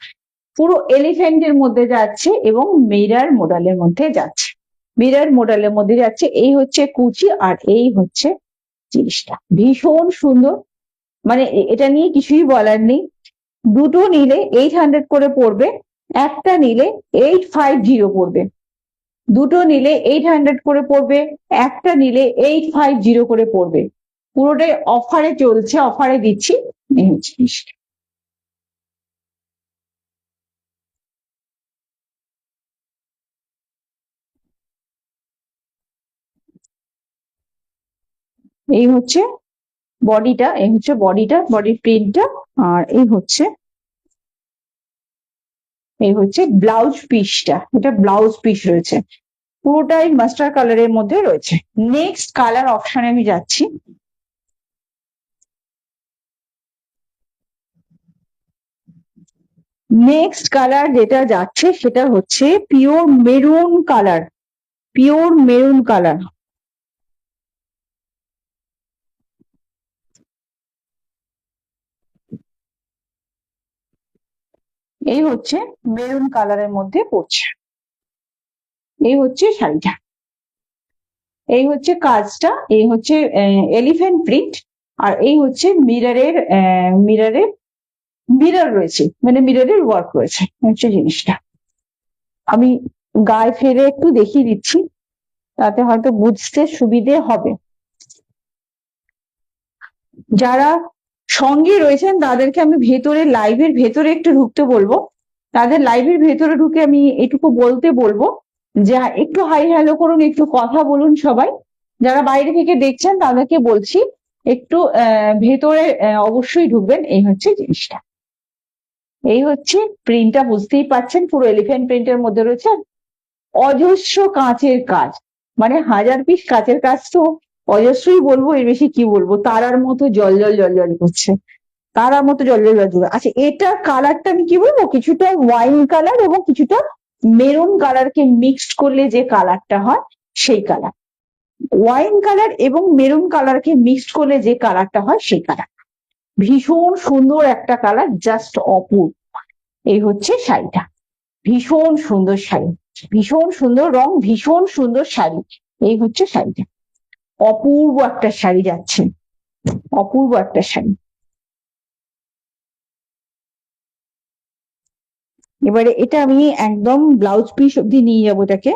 Speaker 1: পুরো এলিফ্যান্টের মধ্যে যাচ্ছে এবং মিরার মডেলের মধ্যে যাচ্ছে, মিরার মডেলের মধ্যে যাচ্ছে। এই হচ্ছে কুচি, আর এই হচ্ছে জিনিসটা ভীষণ সুন্দর, মানে এটা নিয়ে কিছুই বলার নেই। দুটো নিলে 800 করে পড়বে, একটা নিলে 850 পড়বে, দুটো নিলে 800 করে পড়বে, একটা নিলে 850 করে পড়বে। পুরোটাই অফারে চলছে, অফারে দিচ্ছি। এই হচ্ছে জিনিসটা। এই হচ্ছে বডিটা, এই হচ্ছে বডিটা, বডির প্রিন্টটা, আর এই হচ্ছে ব্লাউজ পিসটা, এটা ব্লাউজ পিস রয়েছে, পুরোটাই মাস্টার কালারের মধ্যে রয়েছে। নেক্সট কালার অপশনে আমি যাচ্ছি। নেক্সট কালার যেটা যাচ্ছে সেটা হচ্ছে pure maroon colour, pure maroon colour. এই হচ্ছে মেরুন কালারের মধ্যে পড়ছে, এই হচ্ছে শাড়িটা, এই হচ্ছে কাজটা, এই হচ্ছে এলিফ্যান্ট প্রিন্ট, আর এই হচ্ছে মিররের মিররের মিরর রয়েছে, মানে মিররের ওয়ার্ক রয়েছে, হচ্ছে জিনিসটা। আমি গায়ে ফেলে একটু দেখিয়ে দিচ্ছি, তাতে হয়তো বুঝতে সুবিধে হবে। যারা সঙ্গে রয়েছেন তাদেরকে আমি ভেতরে, লাইভের ভেতরে একটু ঢুকতে বলবো, তাদের লাইভের ভেতরে ঢুকে আমি এটুকু বলতে বলবো যে একটু হাই হ্যালো করুন, একটু কথা বলুন সবাই। যারা বাইরে থেকে দেখছেন তাদেরকে বলছি একটু ভেতরে অবশ্যই ঢুকবেন। এই হচ্ছে জিনিসটা, এই হচ্ছে প্রিন্টটা, বুঝতেই পাচ্ছেন পুরো এলিফ্যান্ট প্রিন্টের মধ্যে রয়েছে, অজস্র কাঁচের কাজ, মানে 1000 পিস কাঁচের কাজ তো অজস্রই বলবো, এর বেশি কি বলবো, তারার মতো জল জল জল জল করছে, তারার মতো জল জল জল জল। আচ্ছা, এটা কালারটা আমি কি বলবো, কিছুটা ওয়াইন কালার এবং কিছুটা মেরুন কালারকে মিক্সড করলে যে কালারটা হয় সেই কালার, ওয়াইন কালার এবং মেরুন কালারকে মিক্সড করলে যে কালারটা হয় সেই কালার। ভীষণ সুন্দর একটা কালার, জাস্ট অপূর্ব। এই হচ্ছে শাড়িটা, ভীষণ সুন্দর শাড়ি, ভীষণ সুন্দর রং, ভীষণ সুন্দর শাড়ি। এই হচ্ছে শাড়িটা, অপূর্ব একটা শাড়ি যাচ্ছে, অপূর্ব একটা শাড়ি। এবারে এটা আমি একদম ব্লাউজ পিস অব্দি নিয়ে যাবো এটাকে।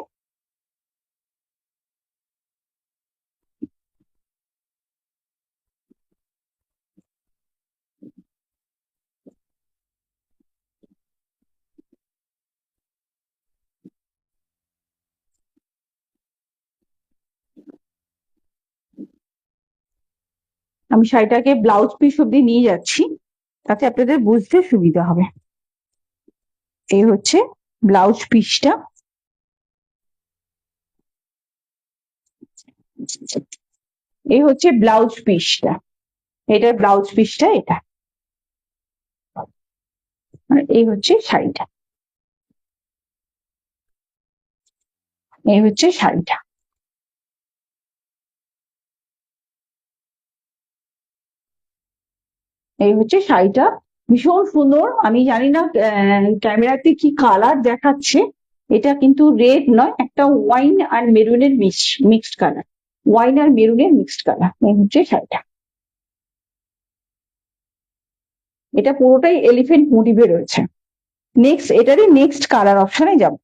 Speaker 1: আমি শাড়িটাকে ব্লাউজ পিস অব্দি নিয়ে যাচ্ছি, তাতে আপনাদের বুঝতে সুবিধা হবে। এই হচ্ছে ব্লাউজ পিসটা, এই হচ্ছে ব্লাউজ পিসটা, এটার ব্লাউজ পিসটা এটা, আর এই হচ্ছে শাড়িটা, এই হচ্ছে শাড়িটা। এই হচ্ছে শাড়িটা, ভীষণ সুন্দর। আমি জানি না ক্যামেরাতে কি কালার দেখাচ্ছে, এটা কিন্তু রেড নয়, একটা ওয়াইন আর মেরুনের মিক্সড কালার, ওয়াইন আর মেরুনের মিক্সড কালার। এই হচ্ছে শাড়িটা, এটা পুরোটাই এলিফেন্ট মোটিভে রয়েছে। নেক্সট, এটারই নেক্সট কালার অপশনে যাব।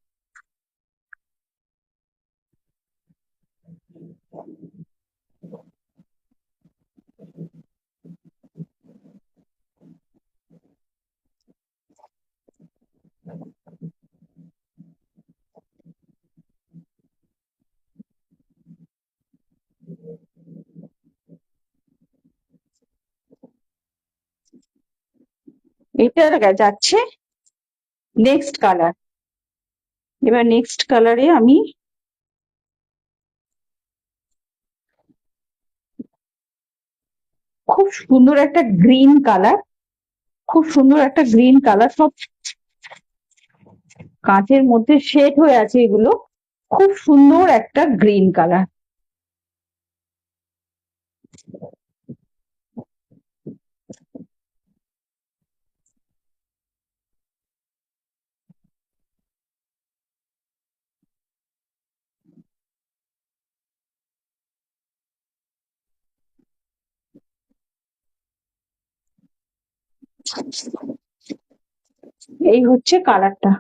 Speaker 1: এটা যাচ্ছে নেক্সট কালার। এবার নেক্সট কালারে আমি খুব সুন্দর একটা গ্রিন কালার, খুব সুন্দর একটা গ্রিন কালার, সব কাঁচের মধ্যে শেড হয়ে আছে এগুলো, খুব সুন্দর একটা গ্রিন কালার। এই হচ্ছে কালারটা,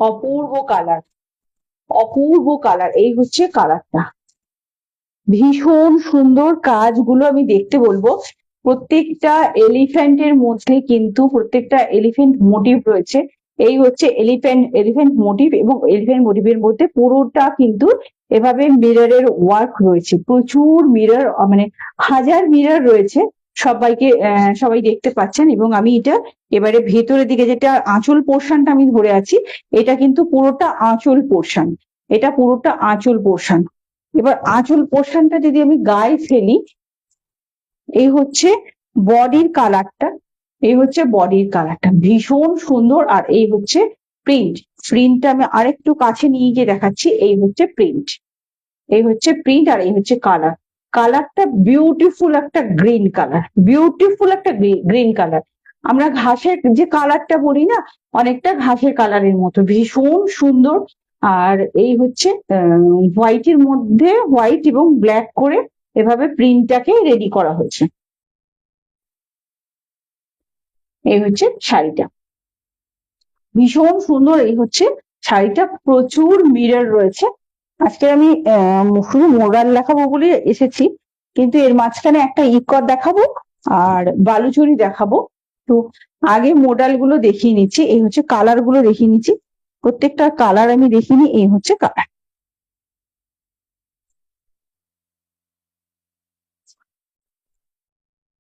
Speaker 1: অপূর্ব কালার, অপূর্ব কালার। এই হচ্ছে কালারটা, ভীষণ সুন্দর। কাজগুলো আমি দেখতে বলবো, প্রত্যেকটা এলিফ্যান্টের মধ্যে কিন্তু প্রত্যেকটা এলিফ্যান্ট মোটিভ রয়েছে। এই হচ্ছে এলিফ্যান্ট মোটিভ, এবং এলিফ্যান্ট মোটিভের মধ্যে পুরোটা কিন্তু এভাবে মিররের ওয়ার্ক রয়েছে, প্রচুর মিরর, মানে হাজার মিরর রয়েছে। সবাই দেখতে পাচ্ছেন। এবং আমি এটা এবারে ভেতরের দিকে, যেটা আঁচল পোর্শনটা আমি ধরে আছি, এটা কিন্তু পুরোটা আঁচল পোর্শন, এটা পুরোটা আঁচল পোর্শন। এবার আঁচল পোর্শনটা যদি আমি গায়ে ফেলি, এই হচ্ছে বডির কালারটা, এই হচ্ছে বডির কালারটা, ভীষণ সুন্দর। আর এই হচ্ছে প্রিন্ট, প্রিন্টটা আমি আরেকটু কাছে নিয়ে গিয়ে দেখাচ্ছি। এই হচ্ছে প্রিন্ট, এই হচ্ছে প্রিন্ট, আর এই হচ্ছে কালার। কালারটা বিউটিফুল একটা গ্রিন কালার, বিউটিফুল একটা গ্রিন কালার। আমরা ঘাসের যে কালারটা বলি না, অনেকটা ঘাসের কালারের মতো, ভীষণ সুন্দর। আর এই হচ্ছে হোয়াইটের মধ্যে হোয়াইট এবং ব্ল্যাক করে এভাবে প্রিন্টটাকে রেডি করা হয়েছে। এই হচ্ছে শাড়িটা, ভীষণ সুন্দর। এই হচ্ছে শাড়িটা, প্রচুর মিরর রয়েছে। আজকে আমি শুধু মোরাল দেখাবো বলে এসেছি, কিন্তু এর মাঝখানে একটা ইকর দেখাবো আর বালুচরি দেখাবো। তো আগে মোডাল গুলো দেখিয়ে নিচ্ছি, এই হচ্ছে কালার গুলো দেখিয়ে নিচ্ছি, প্রত্যেকটা কালার আমি দেখিনি। এই হচ্ছে কালার,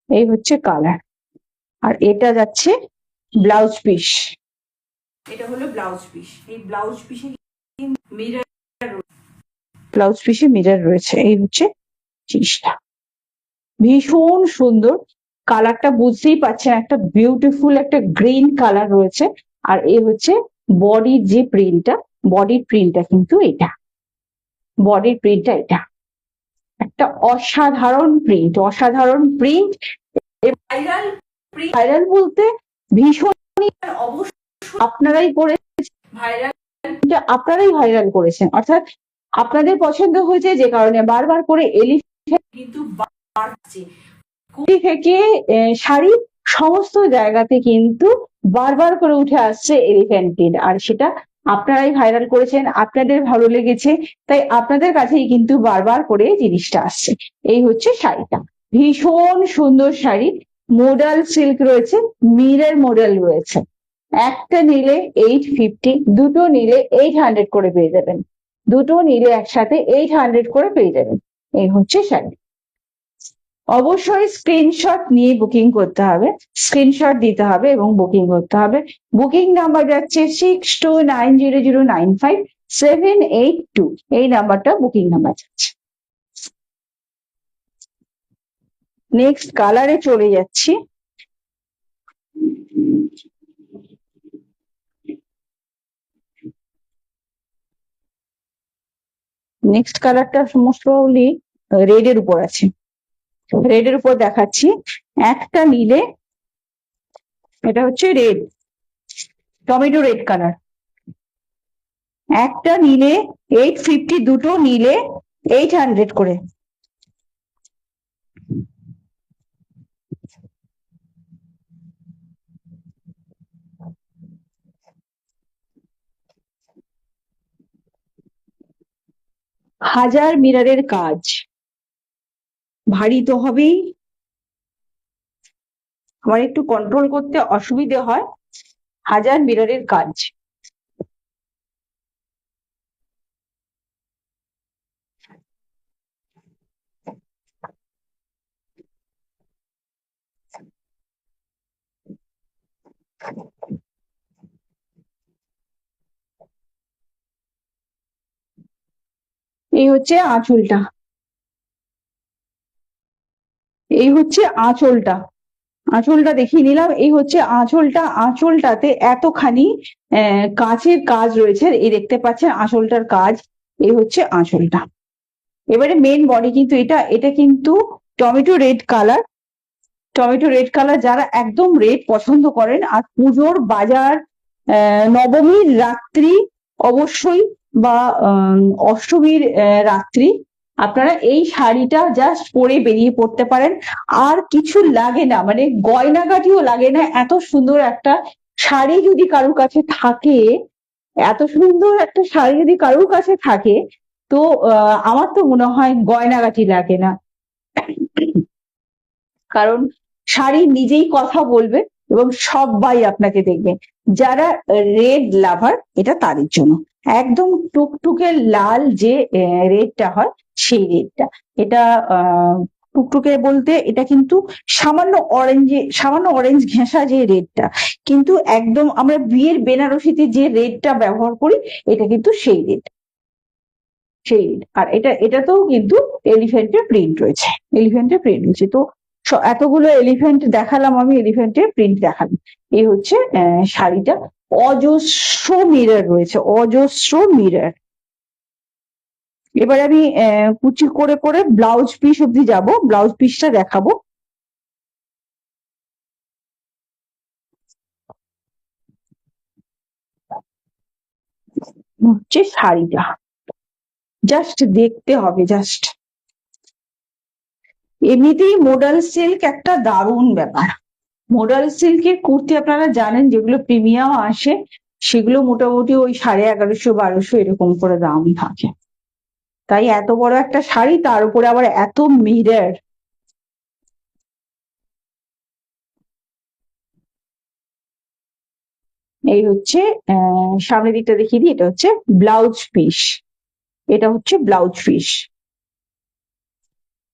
Speaker 1: এই হচ্ছে কালার। আর এটা যাচ্ছে ব্লাউজ পিস, এটা হলো ব্লাউজ পিস। এই ব্লাউজ পিসে মিরর, ব্লাউজ পিসে মিরর রয়েছে। এই হচ্ছে জিনিসটা, ভীষণ সুন্দর। কালারটা বুঝতেই পারছেন, একটা বিউটিফুল একটা গ্রিন কালার রয়েছে। আর এই হচ্ছে বডির যে প্রিন্টটা, বডির প্রিন্টটা কিন্তু এটা, বডির প্রিন্টটা এটা একটা অসাধারণ প্রিন্ট, অসাধারণ প্রিন্ট। ভাইরাল, ভাইরাল বলতে ভীষণ, আপনারাই করেছেন ভাইরাল, আপনারাই ভাইরাল করেছেন, অর্থাৎ আপনাদের পছন্দ হয়েছে যে কারণে বারবার করে এলিফ্যান্ট কিন্তু বাড়ছে থেকে শাড়ি সমস্ত জায়গাতে কিন্তু বারবার করে উঠে আসছে এলিফ্যান্ট প্রিন্ট, আর সেটা আপনারাই ভাইরাল করেছেন, আপনাদের ভালো লেগেছে, তাই আপনাদের কাছেই কিন্তু বারবার করে জিনিসটা আসছে। এই হচ্ছে শাড়িটা, ভীষণ সুন্দর শাড়ি, মোডাল সিল্ক রয়েছে, মিরর মডেল রয়েছে। একটা নিলে 850, দুটো নিলে 800 করে পেয়ে যাবেন, দুটো নিলে একসাথে 800 করে পেয়ে যাবেন। এই হচ্ছে শাড়ি। অবশ্যই স্ক্রিনশট নিয়ে বুকিং করতে হবে, স্ক্রিনশট দিতে হবে এবং বুকিং করতে হবে। বুকিং নাম্বার যাচ্ছে 6290095782, এই নাম্বারটা বুকিং নাম্বার যাচ্ছে। নেক্সট কালারে চলে যাচ্ছি। নেক্সট কালারটা সমস্ত রেড এর উপর আছে, রেড এর উপর দেখাচ্ছি। একটা নিলে, এটা হচ্ছে রেড, টমেটো রেড কালার, একটা নিলে 850, দুটো নিলে 800 করে। হাজার মিররের কাজ, ভারী তো হবেই, আমার একটু কন্ট্রোল করতে অসুবিধে হয়। হাজার মিররের কাজ, এই হচ্ছে আঁচলটা, এই হচ্ছে আঁচলটা, আঁচলটা দেখিয়ে নিলাম। এই হচ্ছে আঁচলটা, আঁচলটাতে এতখানি কাঁচের কাজ রয়েছে, এই দেখতে পাচ্ছেন আঁচলটার কাজ, এই হচ্ছে আঁচলটা। এবারে মেন বডি কিন্তু এটা, এটা কিন্তু tomato red colour, tomato red colour, যারা একদম রেড পছন্দ করেন আর পুজোর বাজার, নবমীর রাত্রি অবশ্যই বা অষ্টমীর রাত্রি আপনারা এই শাড়িটা জাস্ট পরে বেরিয়ে পড়তে পারেন, আর কিছু লাগে না, মানে গয়নাগাটিও লাগে না। এত সুন্দর একটা শাড়ি যদি কারোর কাছে থাকে, এত সুন্দর একটা শাড়ি যদি কারোর কাছে থাকে, তো আমার তো মনে হয় গয়নাগাটি লাগে না, কারণ শাড়ি নিজেই কথা বলবে এবং সবাই আপনাকে দেখবে। যারা রেড লাভার, এটা তাদের জন্য একদম টুকটুকে লাল যে রেডটা হয়, সেই রেডটা, এটা টুকটুকে বলতে এটা কিন্তু সামান্য অরেঞ্জে, সামান্য অরেঞ্জ ঘেঁষা যে রেডটা, কিন্তু একদম আমরা বিয়ের বেনারসিতে যে রেডটা ব্যবহার করি, এটা কিন্তু সেই রেড, সেই রেড। আর এটাতেও কিন্তু এলিফ্যান্টের প্রিন্ট রয়েছে, এলিফ্যান্টের প্রিন্ট রয়েছে। তো এতগুলো এলিফ্যান্ট দেখালাম, আমি এলিফ্যান্টের প্রিন্ট দেখালাম। এই হচ্ছে শাড়িটা, অজস্র মিরর রয়েছে, অজস্র মিরর। এবার আমি কুচি করে করে ব্লাউজ পিস অব্দি যাব, ব্লাউজ পিসটা দেখাবো। হচ্ছে শাড়িটা, জাস্ট দেখতে হবে, জাস্ট এমনিতেই মোডাল সিল্ক একটা দারুণ ব্যাপার। মোডাল সিল্কের কুর্তি আপনারা জানেন, যেগুলো প্রিমিয়াম আসে সেগুলো মোটামুটি ওই 1150-1200 এরকম করে দাম থাকে, তাই এত বড় একটা শাড়ি, তার উপরে আবার এত মিরর। এই হচ্ছে সামনের দিকটা দেখিয়ে দিই, এটা হচ্ছে ব্লাউজ পিস, এটা হচ্ছে ব্লাউজ পিস,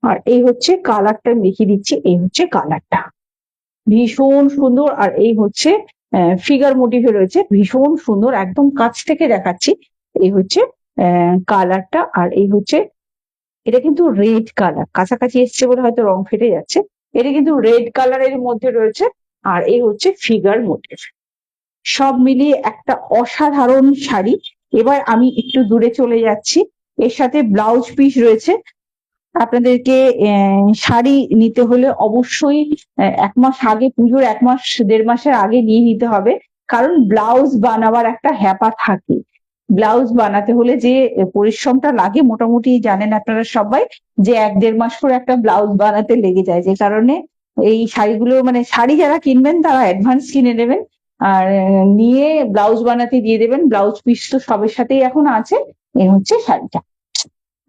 Speaker 1: আর এই হচ্ছে কালারটা দেখিয়ে দিচ্ছি, এই হচ্ছে কালারটা, ভীষণ সুন্দর। আর এই হচ্ছে ফিগার মোটিভে রয়েছে, ভীষণ সুন্দর, একদম কাছ থেকে দেখাচ্ছি। এই হচ্ছে কালারটা, আর এই হচ্ছে, এটা কিন্তু রেড কালার, কাছাকাছি এসছে বলে হয়তো রং ফেটে যাচ্ছে, এটা কিন্তু রেড কালারের মধ্যে রয়েছে। আর এই হচ্ছে ফিগার মোটিভ, সব মিলিয়ে একটা অসাধারণ শাড়ি। এবার আমি একটু দূরে চলে যাচ্ছি, এর সাথে ব্লাউজ পিস রয়েছে। আপনাদেরকে শাড়ি নিতে হলে অবশ্যই 1 মাস আগে, পুজোর 1 মাস 1.5 মাসের আগে নিয়ে নিতে হবে, কারণ ব্লাউজ বানাবার একটা হ্যাপা থাকে। ব্লাউজ বানাতে হলে যে পরিশ্রমটা লাগে, মোটামুটি জানেন আপনারা সবাই, যে 1-1.5 মাস করে একটা ব্লাউজ বানাতে লেগে যায়। যে কারণে এই শাড়িগুলো, মানে শাড়ি যারা কিনবেন তারা অ্যাডভান্স কিনে নেবেন, আর নিয়ে ব্লাউজ বানাতে দিয়ে দেবেন। ব্লাউজ পিস তো সবের সাথেই এখন আছে। এই হচ্ছে শাড়িটা,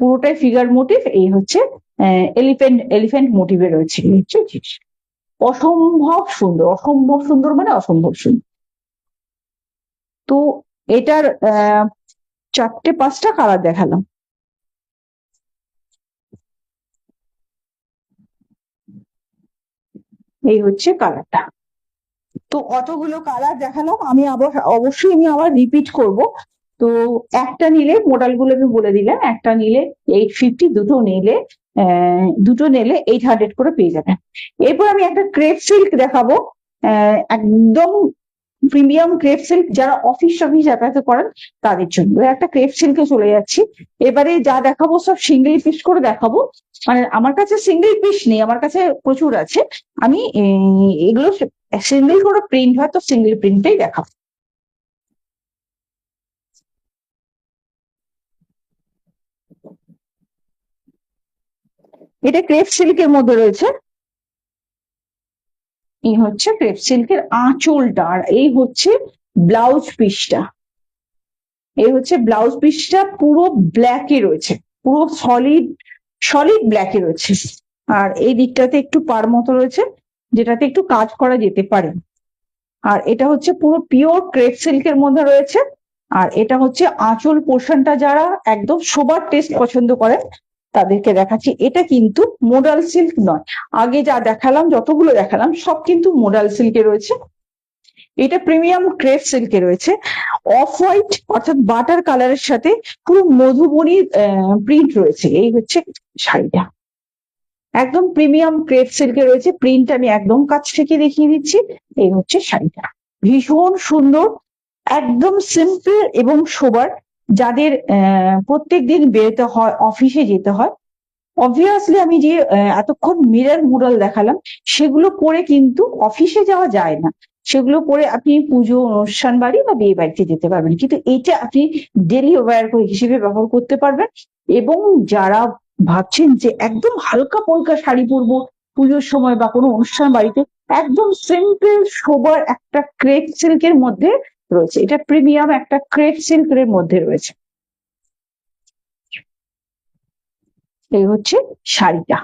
Speaker 1: পুরোটাই ফিগার মোটিভ। এই হচ্ছে এলিফ্যান্ট মোটিভে রয়েছে। এই হচ্ছে জিনিস, অসম্ভব সুন্দর, অসম্ভব সুন্দর, মানে অসম্ভব সুন্দর। তো এটার 4-5টা কালার দেখালাম। এই হচ্ছে কালারটা। তো অতগুলো কালার দেখালাম, আমি অবশ্যই আবার রিপিট করব। তো একটা নিলে, মডেলগুলো আমি বলে দিলাম, একটা নিলে 850, দুটো নিলে 800 করে পেয়ে যাবেন। এরপর আমি একটা ক্রেপ সিল্ক দেখাবো, একদম প্রিমিয়াম ক্রেপ সিল্ক, যারা অফিস যাতায়াত করেন তাদের জন্য। একটা ক্রেপ সিল্কে চলে যাচ্ছি। এবারে যা দেখাবো সব সিঙ্গেল পিস করে দেখাবো, মানে আমার কাছে সিঙ্গেল পিস নেই, আমার কাছে প্রচুর আছে। আমি এগুলো সিঙ্গেল করে প্রিন্ট হয়, তো সিঙ্গেল প্রিন্টটাই দেখাবো। এটা ক্রেপ সিল্কের মধ্যে রয়েছে। এই হচ্ছে ক্রেপ সিল্কের আঁচলটা, আর এই হচ্ছে ব্লাউজ পিসটা। এই হচ্ছে ব্লাউজ পিসটা, পুরো ব্ল্যাকে রয়েছে, পুরো সলিড ব্ল্যাকে রয়েছে। আর এই দিকটাতে একটু পার মতো রয়েছে, যেটাতে একটু কাজ করা যেতে পারে। আর এটা হচ্ছে পুরো পিওর ক্রেপ সিল্কের মধ্যে রয়েছে। আর এটা হচ্ছে আঁচল পোর্শনটা, যারা একদম সোবার টেস্ট পছন্দ করেন তাদেরকে দেখাচ্ছি। এটা কিন্তু মোডাল সিল্ক নয়, আগে যা দেখালাম, যতগুলো দেখালাম সব কিন্তু মোডাল সিল্কে রয়েছে। এটা প্রিমিয়াম ক্রেপ সিল্কে রয়েছে, অফ হোয়াইট অর্থাৎ বাটার কালারের সাথে পুরো মধুবনী প্রিন্ট রয়েছে। এই হচ্ছে শাড়িটা, একদম প্রিমিয়াম ক্রেপ সিল্কে রয়েছে। প্রিন্ট আমি একদম কাছ থেকে দেখিয়ে দিচ্ছি। এই হচ্ছে শাড়িটা, ভীষণ সুন্দর, একদম সিম্পল এবং সোবার। যাদের প্রত্যেক দিন বেরোতে হয়, অফিসে যেতে হয়, অবভিয়াসলি আমি যে এতক্ষণ মিরর মুরাল দেখালাম, সেগুলো পরে কিন্তু অফিসে যাওয়া যায় না। সেগুলো পরে আপনি পুজো, অনুষ্ঠান বাড়ি বা বিয়ে বাড়িতে যেতে পারবেন, কিন্তু এইটা আপনি ডেলি ওয়্যার হিসেবে ব্যবহার করতে পারবেন। এবং যারা ভাবছেন যে একদম হালকা পলকা শাড়ি পরবো পুজোর সময় বা কোনো অনুষ্ঠান বাড়িতে, একদম সিম্পল সোবার একটা ক্রেপ সিল্কের মধ্যে রয়েছে। এটা প্রিমিয়াম একটা ক্রেপ সিল্কের মধ্যে রয়েছে। এই হচ্ছে শাড়িটা।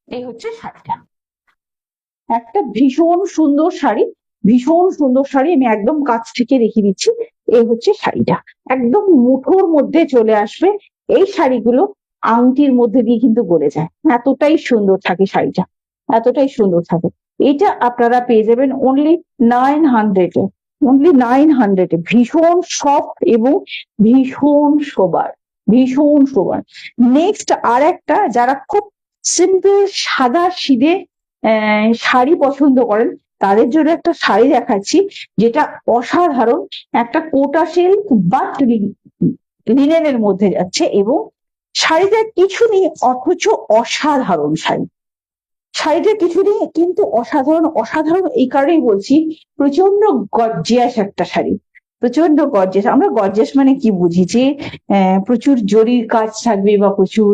Speaker 1: এই হচ্ছে শাড়িটা, একটা ভীষণ সুন্দর শাড়ি, ভীষণ সুন্দর শাড়ি। আমি একদম কাছ থেকে দেখিয়ে দিচ্ছি। এই হচ্ছে শাড়িটা, একদম মুঠোর মধ্যে চলে আসবে। এই শাড়িগুলো আংটির মধ্যে দিয়ে কিন্তু গলে যায়, এতটাই সুন্দর থাকে শাড়িটা, এতটাই সুন্দর থাকে। এটা আপনারা পেয়ে যাবেন অনলি 900 এ, অনলি 900 এ। ভীষণ সফট এবং ভীষণ সোবার, ভীষণ সোবার। নেক্সট আর একটা, যারা খুব সিম্পল সাদা সিধে শাড়ি পছন্দ করেন, তাদের জন্য একটা শাড়ি দেখাচ্ছি, যেটা অসাধারণ, একটা কোটা সিল্ক বাট লিনেনের মধ্যে যাচ্ছে, এবং শাড়িটা কিছু নেই অথচ অসাধারণ শাড়ি। শাড়িটা কিছু নেই কিন্তু অসাধারণ। অসাধারণ এই কারণেই বলছি, প্রচন্ড গর্জিয়াস একটা শাড়ি, প্রচন্ড গর্জিয়াস। আমরা গর্জিয়াস মানে কি বুঝি, যে প্রচুর জরির কাজ থাকবে বা প্রচুর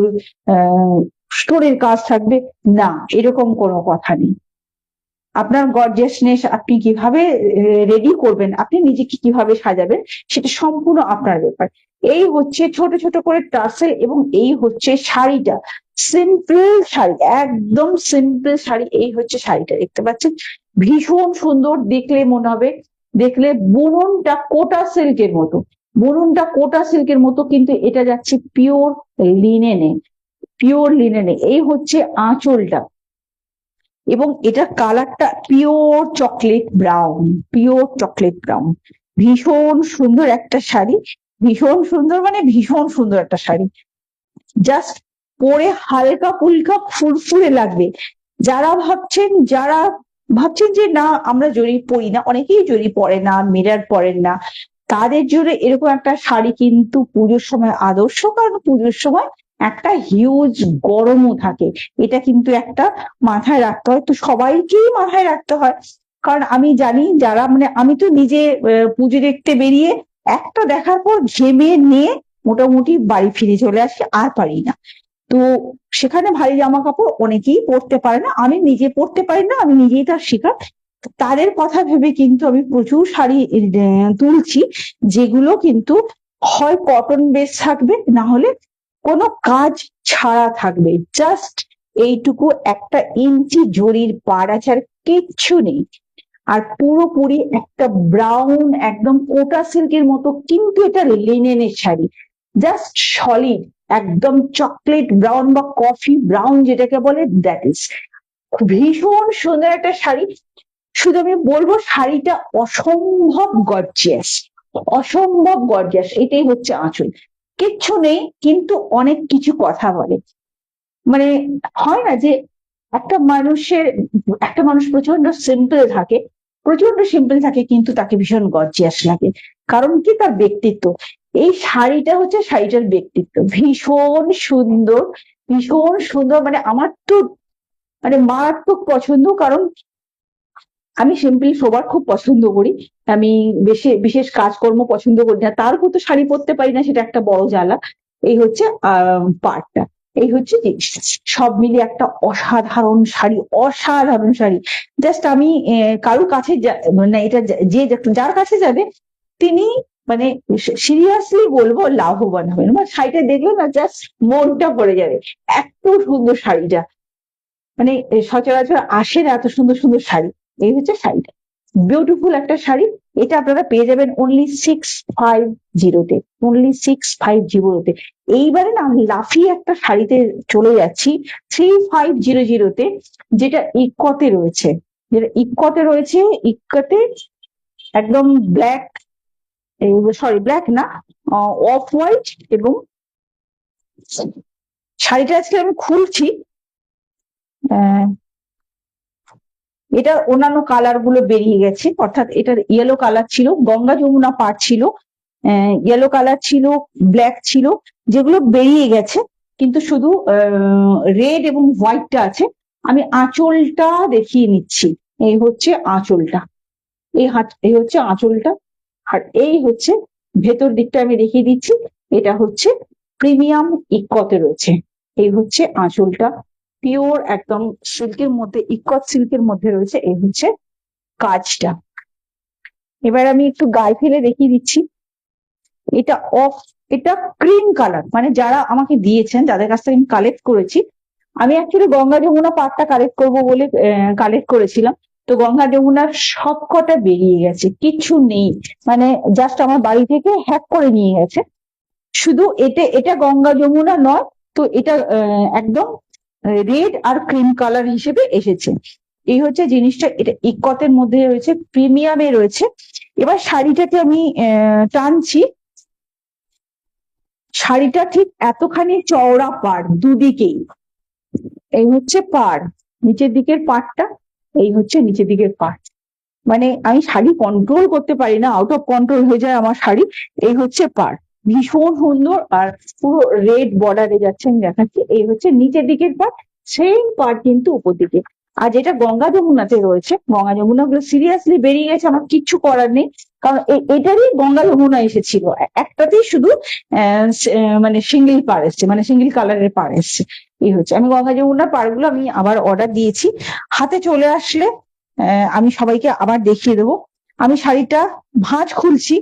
Speaker 1: স্টোরের কাজ থাকবে, না, এরকম কোনো কথা নেই। আপনার গর্জিয়াসনেস আপনি কিভাবে রেডি করবেন, আপনি নিজেকে কিভাবে সাজাবেন, সেটা সম্পূর্ণ আপনার ব্যাপার। এই হচ্ছে ছোট ছোট করে টার্সেল, এবং এই হচ্ছে শাড়িটা, সিম্পল শাড়ি, একদম সিম্পল শাড়ি। এই হচ্ছে শাড়িটা, দেখতে পাচ্ছেন, ভীষণ সুন্দর। দেখলে মনে হবে, দেখলে বুননটা কোটা সিল্কের মতো, বুননটা কোটা সিল্কের মতো, কিন্তু এটা যাচ্ছে পিওর লিনেনে, পিওর লিনেনে। এই হচ্ছে আঁচলটা, এবং এটা কালারটা pure chocolate brown, pure chocolate brown. ভীষণ সুন্দর একটা শাড়ি, ভীষণ সুন্দর মানে ভীষণ সুন্দর একটা শাড়ি, জাস্ট পরে হালকা ফুলকা ফুরফুরে লাগবে। যারা ভাবছেন যে না আমরা জড়ি পরি না, অনেকেই জড়ি পরে না, মিরর পরেন না, তাদের জন্য এরকম একটা শাড়ি কিন্তু পুজোর সময় আদর্শ। কারণ পুজোর সময় একটা হিউজ গরমও থাকে, এটা কিন্তু একটা মাথায় রাখতে হয়, তো সবাইকেই মাথায় রাখতে হয়। কারণ আমি জানি যারা মানে আমি তো নিজে পুজো দেখতে বেরিয়ে একটা দেখার পর ঘেমে নিয়ে মোটামুটি বাড়ি ফিরে চলে আসি, আর পারি না। তো সেখানে ভারী জামা কাপড় অনেকেই পরতে পারে না, আমি নিজে পরতে পারি না, আমি নিজেই তার শিকার। তাদের কথা ভেবে কিন্তু আমি প্রচুর শাড়ি তুলছি, যেগুলো কিন্তু হয় কটন বেস থাকবে, না হলে কোনো কাজ ছাড়া থাকবে, জাস্ট এইটুকু একটা ইঞ্চি জরির পাড় আছে, আর কিচ্ছু নেই। আর পুরোপুরি একটা ব্রাউন একদম কোটা সিল্কের মতো, কিন্তু এটা লিনেনের শাড়ি, জাস্ট সলিড একদম চকলেট ব্রাউন বা কফি ব্রাউন যেটাকে বলে, দ্যাট ইজ ভীষণ সুন্দর একটা শাড়ি। শুধু আমি বলবো শাড়িটা অসম্ভব গর্জিয়াস, অসম্ভব গর্জিয়াস। এটাই হচ্ছে আঁচল, কিচ্ছু নেই কিন্তু অনেক কিছু কথা বলে। মানে হয় না যে একটা মানুষ প্রচন্ড সিম্পল থাকে, প্রচন্ড সিম্পল থাকে, কিন্তু তাকে ভীষণ গর্জিয়াস লাগে, কারণ কি তার ব্যক্তিত্ব। এই শাড়িটা হচ্ছে শাড়িটার ব্যক্তিত্ব, ভীষণ সুন্দর, ভীষণ সুন্দর, মানে আমার তো মানে মারাত্মক পছন্দ। কারণ আমি সিম্পল সোবার খুব পছন্দ করি, আমি বেশি বিশেষ কাজকর্ম পছন্দ করি না, তার উপর তো শাড়ি পরতে পারি না, সেটা একটা বড় জ্বালা। এই হচ্ছে পার্টটা, এই হচ্ছে জিনিসটা, সব মিলিয়ে একটা অসাধারণ শাড়ি, অসাধারণ শাড়ি। জাস্ট আমি কারোর কাছে মানে এটা যার কাছে যাবে তিনি মানে সিরিয়াসলি বলবো লাভবান হবেন, মানে শাড়িটা দেখলে না জাস্ট মনটা ভরে যাবে, এত সুন্দর শাড়িটা, মানে সচরাচর আসে না এত সুন্দর সুন্দর শাড়ি। এই হচ্ছে শাড়িটা, বিউটিফুল একটা শাড়ি। এটা আপনারা পেয়ে যাবেন অনলি 650-তে, অনলি 650-তে। এইবারে না আমি লাফিয়ে একটা শাড়িতে চলে যাচ্ছি 3500-তে, যেটা ইক্কতে রয়েছে, ইক্কতে একদম ব্ল্যাক, সরি ব্ল্যাক না, অফ হোয়াইট, এবং শাড়িটা আজকে আমি খুলছি, এটা অন্যান্য কালার গুলো বেরিয়ে গেছে, অর্থাৎ এটার ইয়েলো কালার ছিল, গঙ্গা যমুনা পাড় ছিল, ইয়েলো কালার ছিল, ব্ল্যাক ছিল, যেগুলো বেরিয়ে গেছে, কিন্তু শুধু রেড এবং হোয়াইটটা আছে। আমি আঁচলটা দেখিয়ে নিচ্ছি, এই হচ্ছে আঁচলটা, এই হচ্ছে আঁচলটা, আর এই হচ্ছে ভেতর দিকটা আমি দেখিয়ে দিচ্ছি, এটা হচ্ছে প্রিমিয়াম ইক্কতে রয়েছে। এই হচ্ছে আঁচলটা, পিওর একদম সিল্কের মধ্যে, ইক্কত সিল্কের মধ্যে রয়েছে, এই হচ্ছে কাজটা। এবার আমি একটু গায়ে ফেলে দেখিয়ে দিচ্ছি, এটা এটা ক্রিম কালার, মানে যারা আমাকে দিয়েছেন, যাদের কাছ থেকে আমি কালেক্ট করেছি, আমি অ্যাকচুয়ালি গঙ্গা যমুনা পাড়টা কালেক্ট করবো বলে কালেক্ট করেছিলাম, তো গঙ্গা যমুনার সব কটা বেরিয়ে গেছে, কিছু নেই, মানে জাস্ট আমার বাড়ি থেকে হ্যাক করে নিয়ে গেছে। শুধু এটা গঙ্গা যমুনা নয়, তো এটা একদম রেড আর ক্রিম কালার হিসেবে এসেছে। এই হচ্ছে জিনিসটা, এটা ইক্কতের মধ্যে রয়েছে, প্রিমিয়ামে রয়েছে। এবার শাড়িটাকে আমি টানছি, শাড়িটা ঠিক এতখানি চওড়া পাড় দুদিকেই, এই হচ্ছে পাড়, নিচের দিকের পাড়টা, এই হচ্ছে নিচের দিকের পাড়, মানে আমি শাড়ি কন্ট্রোল করতে পারি না, আউট অফ কন্ট্রোল হয়ে যায় আমার শাড়ি। এই হচ্ছে পাড়, ভীষণ সুন্দর, আর পুরো রেড বর্ডারে যাচ্ছে, আমি দেখাচ্ছি, এই হচ্ছে নিচের দিকের পাড়, সেম পাড় কিন্তু উপর দিকে। আর যেটা গঙ্গা যমুনাতে রয়েছে, গঙ্গা যমুনা গুলো সিরিয়াসলি বেরিয়ে গেছে, আমার কিচ্ছু করার নেই, কারণ এটারই গঙ্গা যমুনা এসেছিল, একটাতেই শুধু মানে সিঙ্গেল পাড় এসছে, মানে সিঙ্গেল কালারের পাড় এসছে। এই হচ্ছে, আমি গঙ্গা যমুনার পাড়গুলো আমি আবার অর্ডার দিয়েছি, হাতে চলে আসলে আমি সবাইকে আবার দেখিয়ে দেবো। আমি শাড়িটা ভাঁজ খুলছি,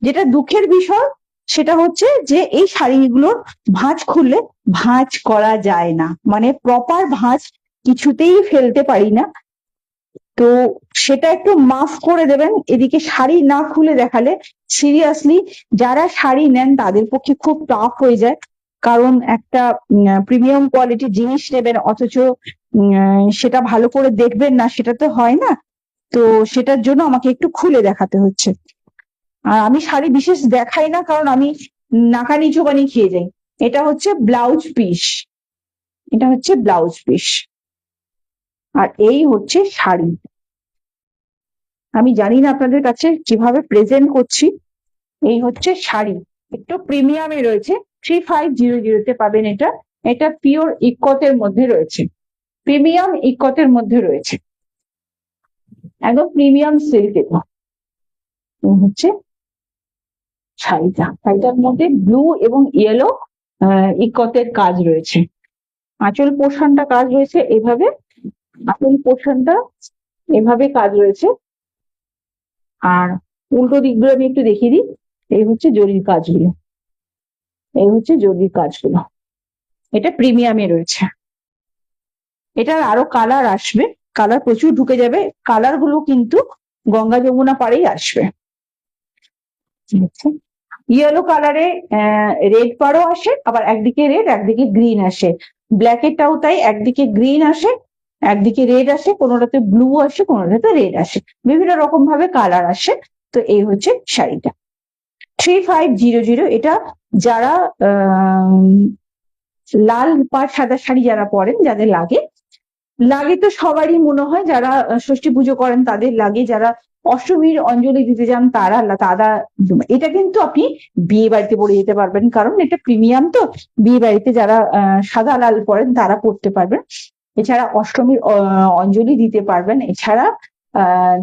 Speaker 1: যেটা দুঃখের বিষয় সেটা হচ্ছে যে এই শাড়িগুলোর ভাঁজ খুললে ভাঁজ করা যায় না, মানে প্রপার ভাঁজ কিছুতেই ফেলতে পারি না, তো সেটা একটু মাফ করে দেবেন। এদিকে শাড়ি না খুলে দেখালে সিরিয়াসলি যারা শাড়ি নেন তাদের পক্ষে খুব টাফ হয়ে যায়, কারণ একটা প্রিমিয়াম কোয়ালিটির জিনিস নেবেন, অথচ সেটা ভালো করে দেখবেন না, সেটা তো হয় না, তো সেটার জন্য আমাকে একটু খুলে দেখাতে হচ্ছে। আর আমি শাড়ি বিশেষ দেখাই না, কারণ আমি নাকানি চোবানি খেয়ে যাই। এটা হচ্ছে ব্লাউজ পিস, এটা হচ্ছে ব্লাউজ পিস, আর এই হচ্ছে শাড়ি। আমি জানি না আপনাদের কাছে কিভাবে প্রেজেন্ট করছি। এই হচ্ছে শাড়ি, একটু প্রিমিয়ামে রয়েছে, 3500 পাবেন এটা। এটা পিওর ইকতের মধ্যে রয়েছে, প্রিমিয়াম ইকতের মধ্যে রয়েছে, একদম প্রিমিয়াম সিল্ক। এটা হচ্ছে শাড়িটা, শাড়িটার মধ্যে ব্লু এবং ইয়েলো ইকতের কাজ রয়েছে। আঁচল পোর্শনটা কাজ রয়েছে এভাবে, আঁচল পোর্শনটা এভাবে কাজ রয়েছে। আর উল্টো দিকগুলো আমি একটু দেখিয়ে দিই। এই হচ্ছে জরির কাজগুলো, এই হচ্ছে জরির কাজগুলো। এটা প্রিমিয়ামে রয়েছে। এটার আরো কালার আসবে, কালার প্রচুর ঢুকে যাবে, কালার গুলো কিন্তু গঙ্গা যমুনা পাড়েই আসবে। ইয়েলো কালারে রেড পাড়ও আসে, আবার একদিকে রেড একদিকে গ্রিন আসে। ব্ল্যাকেরটাও তাই, একদিকে গ্রিন আসে একদিকে রেড আসে, কোনোটাতে ব্লু আসে কোনোটাতে রেড আসে, বিভিন্ন রকম ভাবে কালার আসে। তো এই হচ্ছে শাড়িটা 3500। এটা যারা লাল পাড় সাদা শাড়ি যারা পরেন, যাদের লাগে তো সবারই মনে হয়, যারা ষষ্ঠী পুজো করেন তাদের লাগে, যারা অষ্টমীর অঞ্জলি দিতে যান তারা এটা কিন্তু আপনি বিয়ে বাড়িতে পরে যেতে পারবেন, কারণ এটা প্রিমিয়াম। তো বিয়ে বাড়িতে যারা সাদা লাল পরেন তারা পরতে পারবেন। এছাড়া অষ্টমীর অঞ্জলি দিতে পারবেন। এছাড়া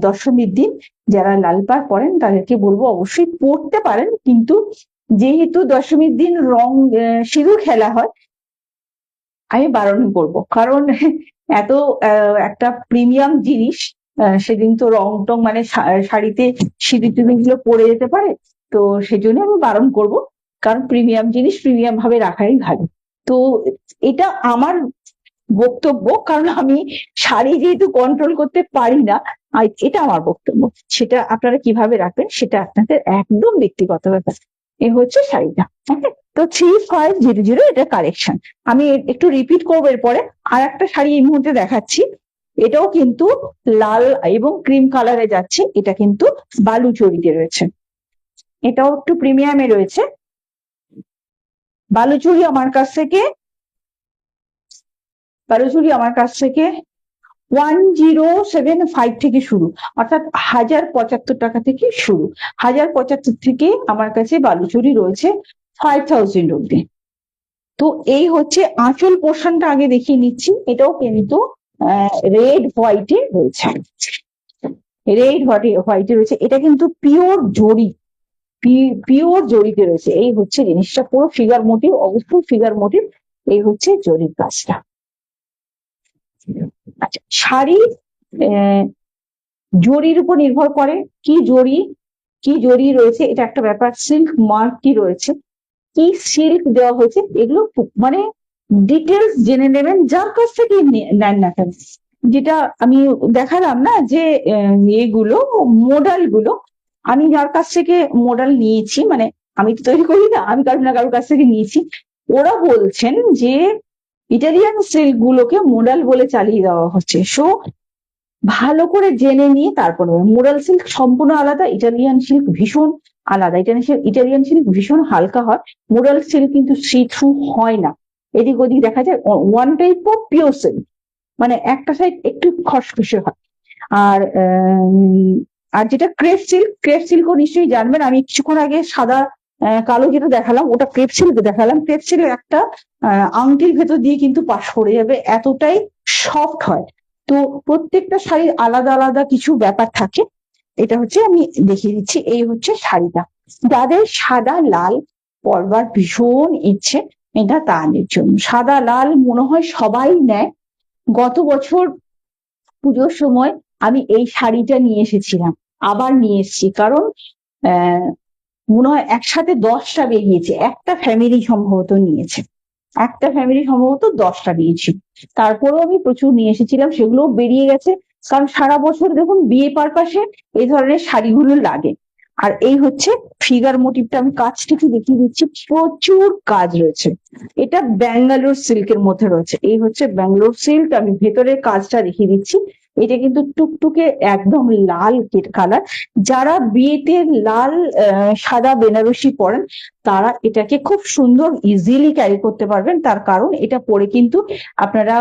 Speaker 1: দশমীর দিন যারা লাল পাড় পরেন তাদেরকে বলবো অবশ্যই পরতে পারেন, কিন্তু যেহেতু দশমীর দিন রং সিঁদুর খেলা হয়, আমি বারণ করব, কারণ এত একটা প্রিমিয়াম জিনিস, সেদিন তো রং টং মানে শাড়িতে সিঁদুর টিঁদুর গুলো পরে যেতে পারে। তো সেজন্য আমি বারণ করব, কারণ প্রিমিয়াম জিনিস প্রিমিয়াম ভাবে রাখাই ভালো। তো এটা আমার বক্তব্য, কারণ আমি শাড়ি যেহেতু কন্ট্রোল করতে পারি না, এটা আমার বক্তব্য। সেটা আপনারা কিভাবে রাখবেন সেটা আপনাদের একদম ব্যক্তিগত ব্যাপার। এ হচ্ছে শাড়িটা। তো 3500 এটা কালেকশন। আমি একটু রিপিট করবো এরপরে। আর একটা শাড়ি এই মুহূর্তে দেখাচ্ছি, এটাও কিন্তু লাল এবং ক্রিম কালারে যাচ্ছে। এটা কিন্তু বালুচরীতে রয়েছে, এটাও একটু প্রিমিয়ামে রয়েছে। বালুচরী আমার কাছ থেকে 1075 থেকে শুরু, অর্থাৎ 1075 টাকা থেকে শুরু। 1075 থেকে আমার কাছে বালুচরী রয়েছে 5000 অব্দি। তো এই হচ্ছে আঁচল পোর্শনটা আগে দেখিয়ে নিচ্ছি। এটাও কিন্তু রেড হোয়াইটে রয়েছে, রেড হোয়াইটে রয়েছে। এটা কিন্তু পিওর জরি, পিওর জরিতে রয়েছে। এই হচ্ছে জিনিসটা, পুরো ফিগার মোটিভ, অবশ্যই ফিগার মোটিভ। এই হচ্ছে জরির কাজটা। আচ্ছা, শাড়ি জরির উপর নির্ভর করে, কি জরি রয়েছে, এটা একটা ব্যাপার। সিল্ক মার্ক কি রয়েছে, কি সিল্ক দেওয়া হয়েছে, এগুলো মানে ডিটেলস জেনে নেবেন যার কাছ থেকে নেন না কেন। যেটা আমি দেখালাম না, যে এগুলো মডেল গুলো, আমি যার কাছ থেকে মডেল নিয়েছি, মানে আমি তো তৈরি করি না, আমি কারো না কারোর কাছ থেকে নিয়েছি, ওরা বলছেন যে ইটালিয়ান সিল্ক গুলোকে মোডাল বলে চালিয়ে দেওয়া হচ্ছে। সো ভালো করে জেনে নিয়ে তারপরে, মোডাল সিল্ক সম্পূর্ণ আলাদা, ইটালিয়ান সিল্ক ভীষণ আলাদা। ইটালিয়ান সিল্ক ভীষণ হালকা হয়, মোডাল সিল্ক কিন্তু সি থ্রু হয় না, এদিক ওদিক দেখা যায়। One type of pure silk, মানে একটা সাইড একটু খসখসে হয়। আর যেটা ক্রেপ সিল্কও নিশ্চয়ই জানবেন। আমি কিছুক্ষণ আগে সাদা কালো যেটা দেখালাম, ওটা ক্রেপ সিল্ক দেখালাম। ক্রেপ সিল্ক একটা আংটির ভেতর দিয়ে কিন্তু পাশ করে যাবে, এতটাই সফট হয়। তো প্রত্যেকটা শাড়ির আলাদা আলাদা কিছু ব্যাপার থাকে। এটা হচ্ছে আমি দেখিয়ে দিচ্ছি। এই হচ্ছে শাড়িটা, যাদের সাদা লাল পরবার ভীষণ ইচ্ছে, এটা তাদের জন্য। সাদা লাল মনে হয় সবাই নেয়। গত বছর পুজোর সময় আমি এই শাড়িটা নিয়ে এসেছিলাম, আবার নিয়ে এসেছি, কারণ মনে হয় একসাথে 10টা বেরিয়েছে, একটা ফ্যামিলি সম্ভবত নিয়েছে, একটা ফ্যামিলি সম্ভবত 10টা নিয়েছিল। তারপরেও আমি প্রচুর নিয়ে এসেছিলাম, সেগুলো বেরিয়ে গেছে, কারণ সারা বছর দেখুন বিয়ে পারপাসে এই ধরনের শাড়িগুলো লাগে। আর এই হচ্ছে ফিগার মোটিভটা, আমি কাজটা একটু দেখিয়ে দিচ্ছি, প্রচুর কাজ রয়েছে। এটা ব্যাঙ্গালোর সিল্কের মধ্যে রয়েছে। এই হচ্ছে ব্যাঙ্গালোর সিল্ক, আমি ভেতরের কাজটা দেখিয়ে দিচ্ছি। এটা কিন্তু টুকটুকে একদম লাল কালার। যারা বিয়েতে লাল সাদা বেনারসি পরেন তারা এটাকে খুব সুন্দর ইজিলি ক্যারি করতে পারবেন, তার কারণ এটা পরে কিন্তু আপনারা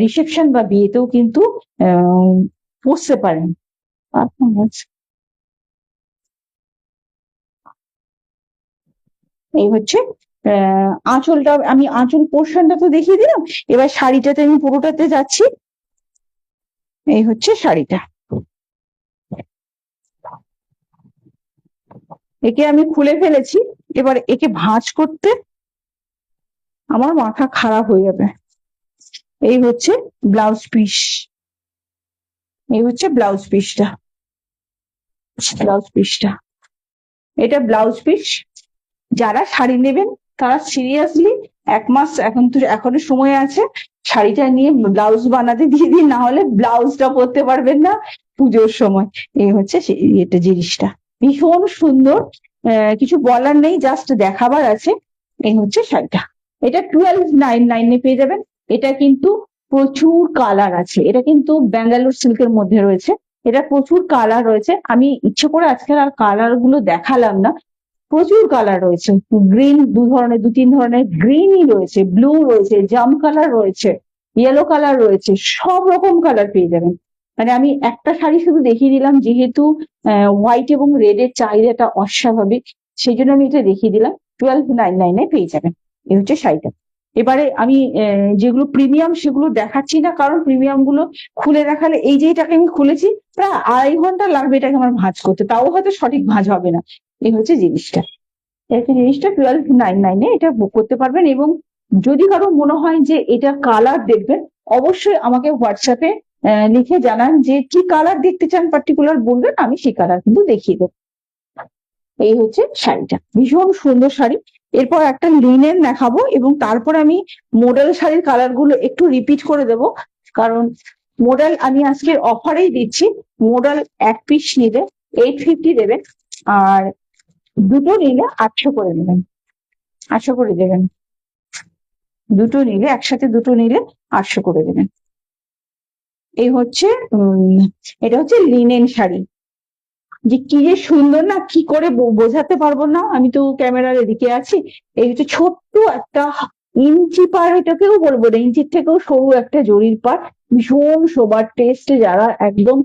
Speaker 1: রিসেপশন বা বিয়েতেও কিন্তু পরতে পারেন। এই হচ্ছে আঁচলটা, আমি আঁচল পোর্শনটা তো দেখিয়ে দিলাম, এবার শাড়িটাতে আমি পুরোটাতে যাচ্ছি। এই হচ্ছে শাড়িটা, একে আমি খুলে ফেলেছি। এবার একে ভাঁজ করতে আমার মাথা খারাপ হয়ে যাবে। এই হচ্ছে ব্লাউজ পিস, এই হচ্ছে ব্লাউজ পিসটা, ব্লাউজ পিসটা, এটা ব্লাউজ পিস। যারা শাড়ি নেবেন তারা সিরিয়াসলি 1 মাস এখন তো এখনো সময় আছে, শাড়িটা নিয়ে ব্লাউজ বানাতে দিয়ে দিন, না হলে ব্লাউজটা পরতে পারবেন না পুজোর সময়। এই হচ্ছে এটা জিনিসটা ভীষণ সুন্দর, কিছু বলার নেই, জাস্ট দেখাবার আছে। এই হচ্ছে শাড়িটা, এটা 1299 পেয়ে যাবেন। এটা কিন্তু প্রচুর কালার আছে, এটা কিন্তু ব্যাঙ্গালোর সিল্কের মধ্যে রয়েছে, এটা প্রচুর কালার রয়েছে। আমি ইচ্ছে করে আজকাল আর কালার গুলো দেখালাম না, প্রচুর কালার রয়েছে। গ্রিন দু তিন ধরনের গ্রিনই রয়েছে, ব্লু রয়েছে, জাম কালার রয়েছে, ইয়েলো কালার রয়েছে, সব রকম কালার পেয়ে যাবেন। মানে আমি একটা শাড়ি শুধু দেখিয়ে দিলাম, যেহেতু হোয়াইট এবং রেড এর চাহিদাটা অস্বাভাবিক, সেই জন্য আমি এটা দেখিয়ে দিলাম। 1299 পেয়ে যাবেন। এই হচ্ছে শাড়িটা। এবারে আমি যেগুলো প্রিমিয়াম সেগুলো দেখাচ্ছি না, কারণ প্রিমিয়াম গুলো খুলে দেখালে, এই যে এটাকে আমি খুলেছি প্রায় 2.5 ঘন্টা লাগবে এটাকে আমার ভাঁজ করতে, তাও হয়তো সঠিক ভাঁজ হবে না। এই হচ্ছে জিনিসটা, এই জিনিসটা 1299 এটা বুক করতে পারবেন। এবং যদি কারো মনে হয় যে এটা কালার দেখবেন, অবশ্যই আমাকে হোয়াটসঅ্যাপে লিখে জানান যে কি কালার দেখতে চান, পার্টিকুলার বলবেন, আমি সেই কালার কিন্তু দেখিয়ে দেবো। এই হচ্ছে শাড়িটা, ভীষণ সুন্দর শাড়ি। এরপর একটা লিনেন দেখাবো এবং তারপর আমি মডেল শাড়ির কালার গুলো একটু রিপিট করে দেব, কারণ মডেল আমি আজকের অফারেই দিচ্ছি। মডেল 1 পিস নিলে 850 দেবেন, আর দুটো নিলে 800 করে নেবেন, 800 করে দেবেন। দুটো নিলে, একসাথে দুটো নিলে 800 করে দেবেন। এই হচ্ছে এটা হচ্ছে লিনেন শাড়ি, যে কি যে সুন্দর না, কি করে বোঝাতে পারবো না, আমি তো ক্যামেরার এদিকে আছি। এই হচ্ছে ছোট্ট একটা ইঞ্চি পার, এটাকেও বলবো না, ইঞ্চির থেকেও সরু একটা জরির পার, ভীষণ সোবার টেস্ট, যারা একদম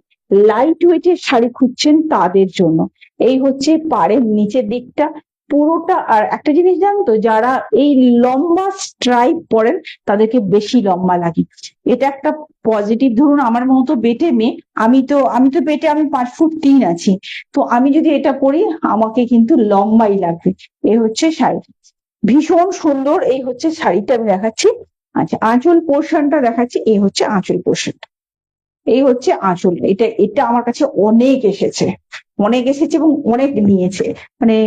Speaker 1: লাইট ওয়েটের শাড়ি খুঁজছেন তাদের জন্য। এই হচ্ছে পাড়ের নিচের দিকটা পুরোটা। আর একটা জিনিস জানো তো, যারা এই লম্বা স্ট্রাইপ পরেন তাদেরকে বেশি লম্বা লাগে, এটা একটা পজিটিভ। ধরুন আমার মতো বেটে মেয়ে, আমি তো বেটে, আমি 5 ফুট 3 আছি, তো আমি যদি এটা পরি আমাকে কিন্তু লম্বাই লাগবে। এই হচ্ছে শাড়ি, ভীষণ সুন্দর। এই হচ্ছে শাড়িটা আমি দেখাচ্ছি। আচ্ছা, আঁচল পোর্শনটা দেখাচ্ছি। এই হচ্ছে আঁচল পোর্শনটা, এই হচ্ছে আঁচল। এটা এটা আমার কাছে অনেক এসেছে, অনেক এসেছে এবং অনেক নিয়েছে। মানে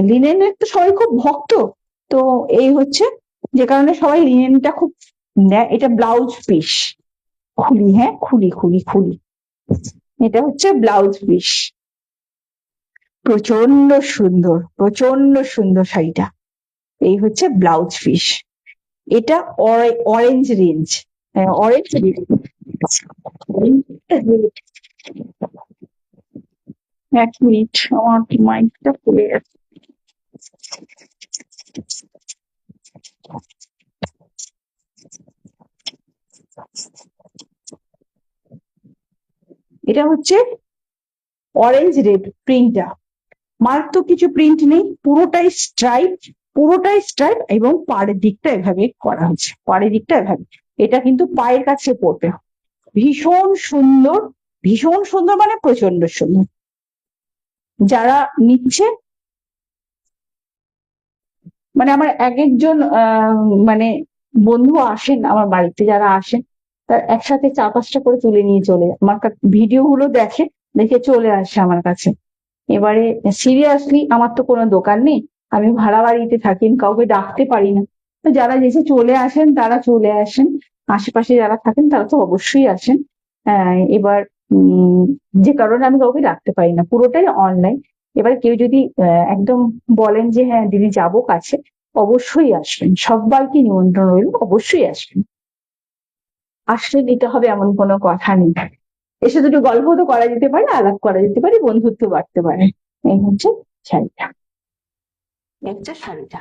Speaker 1: লিনেনের তো সবাই খুব ভক্ত, তো এই হচ্ছে যে কারণে সবাই লিনেনটা খুব নেয়। এটা ব্লাউজ পিস, খুলি, হ্যাঁ খুলি খুলি খুলি, এটা হচ্ছে ব্লাউজ পিস, প্রচন্ড সুন্দর, প্রচন্ড সুন্দর শাড়িটা। এই হচ্ছে ব্লাউজ পিস, এটা অরেঞ্জ রেঞ্জ, অরেঞ্জ রেঞ্জ। এক মিনিট, আমার মাইকটা খুলে গেছে। এটা হচ্ছে অরেঞ্জ রেড প্রিন্টটা, মারাত্মক কিছু প্রিন্ট নেই, পুরোটাই স্ট্রাইপ, পুরোটাই স্ট্রাইপ, এবং পাড়ের দিকটা এভাবে করা হয়েছে, পাড়ের দিকটা এভাবে। এটা কিন্তু পায়ের কাছে পড়বে, ভীষণ সুন্দর, ভীষণ সুন্দর, মানে প্রচন্ড সুন্দর। যারা নিচ্ছে, মানে আমার এক একজন মানে বন্ধু আসেন আমার বাড়িতে, যারা আসেন তার একসাথে 4-5টা করে তুলে নিয়ে চলে আমার ভিডিও গুলো দেখে, দেখে চলে আসে আমার কাছে। এবারে সিরিয়াসলি আমার তো কোনো দোকান নেই, আমি ভাড়া বাড়িতে থাকি, কাউকে ডাকতে পারি না, তো যারা এসে চলে আসেন তারা চলে আসেন, আশেপাশে যারা থাকেন তারা তো অবশ্যই আসেন। এবার যে কারণে আমি কাউকে ডাকতে পারি না, পুরোটাই অনলাইন। এবার কেউ যদি একদম বলেন যে হ্যাঁ দিদি যাবো কাছে, অবশ্যই আসবেন, সবাইকে নিমন্ত্রণ রইল, অবশ্যই আসবেন, আসলে দিতে হবে এমন কোনো কথা নেই। এসে দুটো গল্প তো করা যেতে পারে, আলাপ করা যেতে পারে, বন্ধুত্ব বাড়তে পারে। এই হচ্ছে শাড়িটা, এই হচ্ছে শাড়িটা।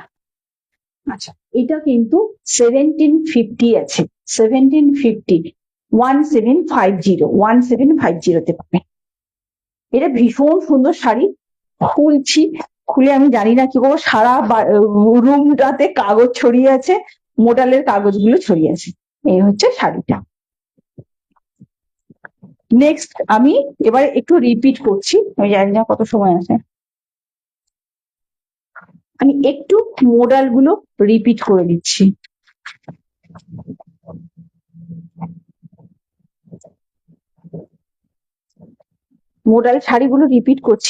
Speaker 1: আচ্ছা, এটা কিন্তু 1750 আছে, 1750, 1750 তে পাবে। এটা ভীষণ সুন্দর শাড়ি। খুলছি, খুলে আমি জানি না কি করবো, সারা রুমটাতে কাগজ ছড়িয়ে আছে, মোডালের কাগজগুলো ছড়িয়ে আছে। এই হচ্ছে শাড়িটা। নেক্সট আমি এবারে একটু রিপিট করছি, আমি জানি না কত সময় আছে, আমি একটু মোডাল গুলো রিপিট করে দিচ্ছি। মোডাল শাড়িগুলো রিপিট করছি।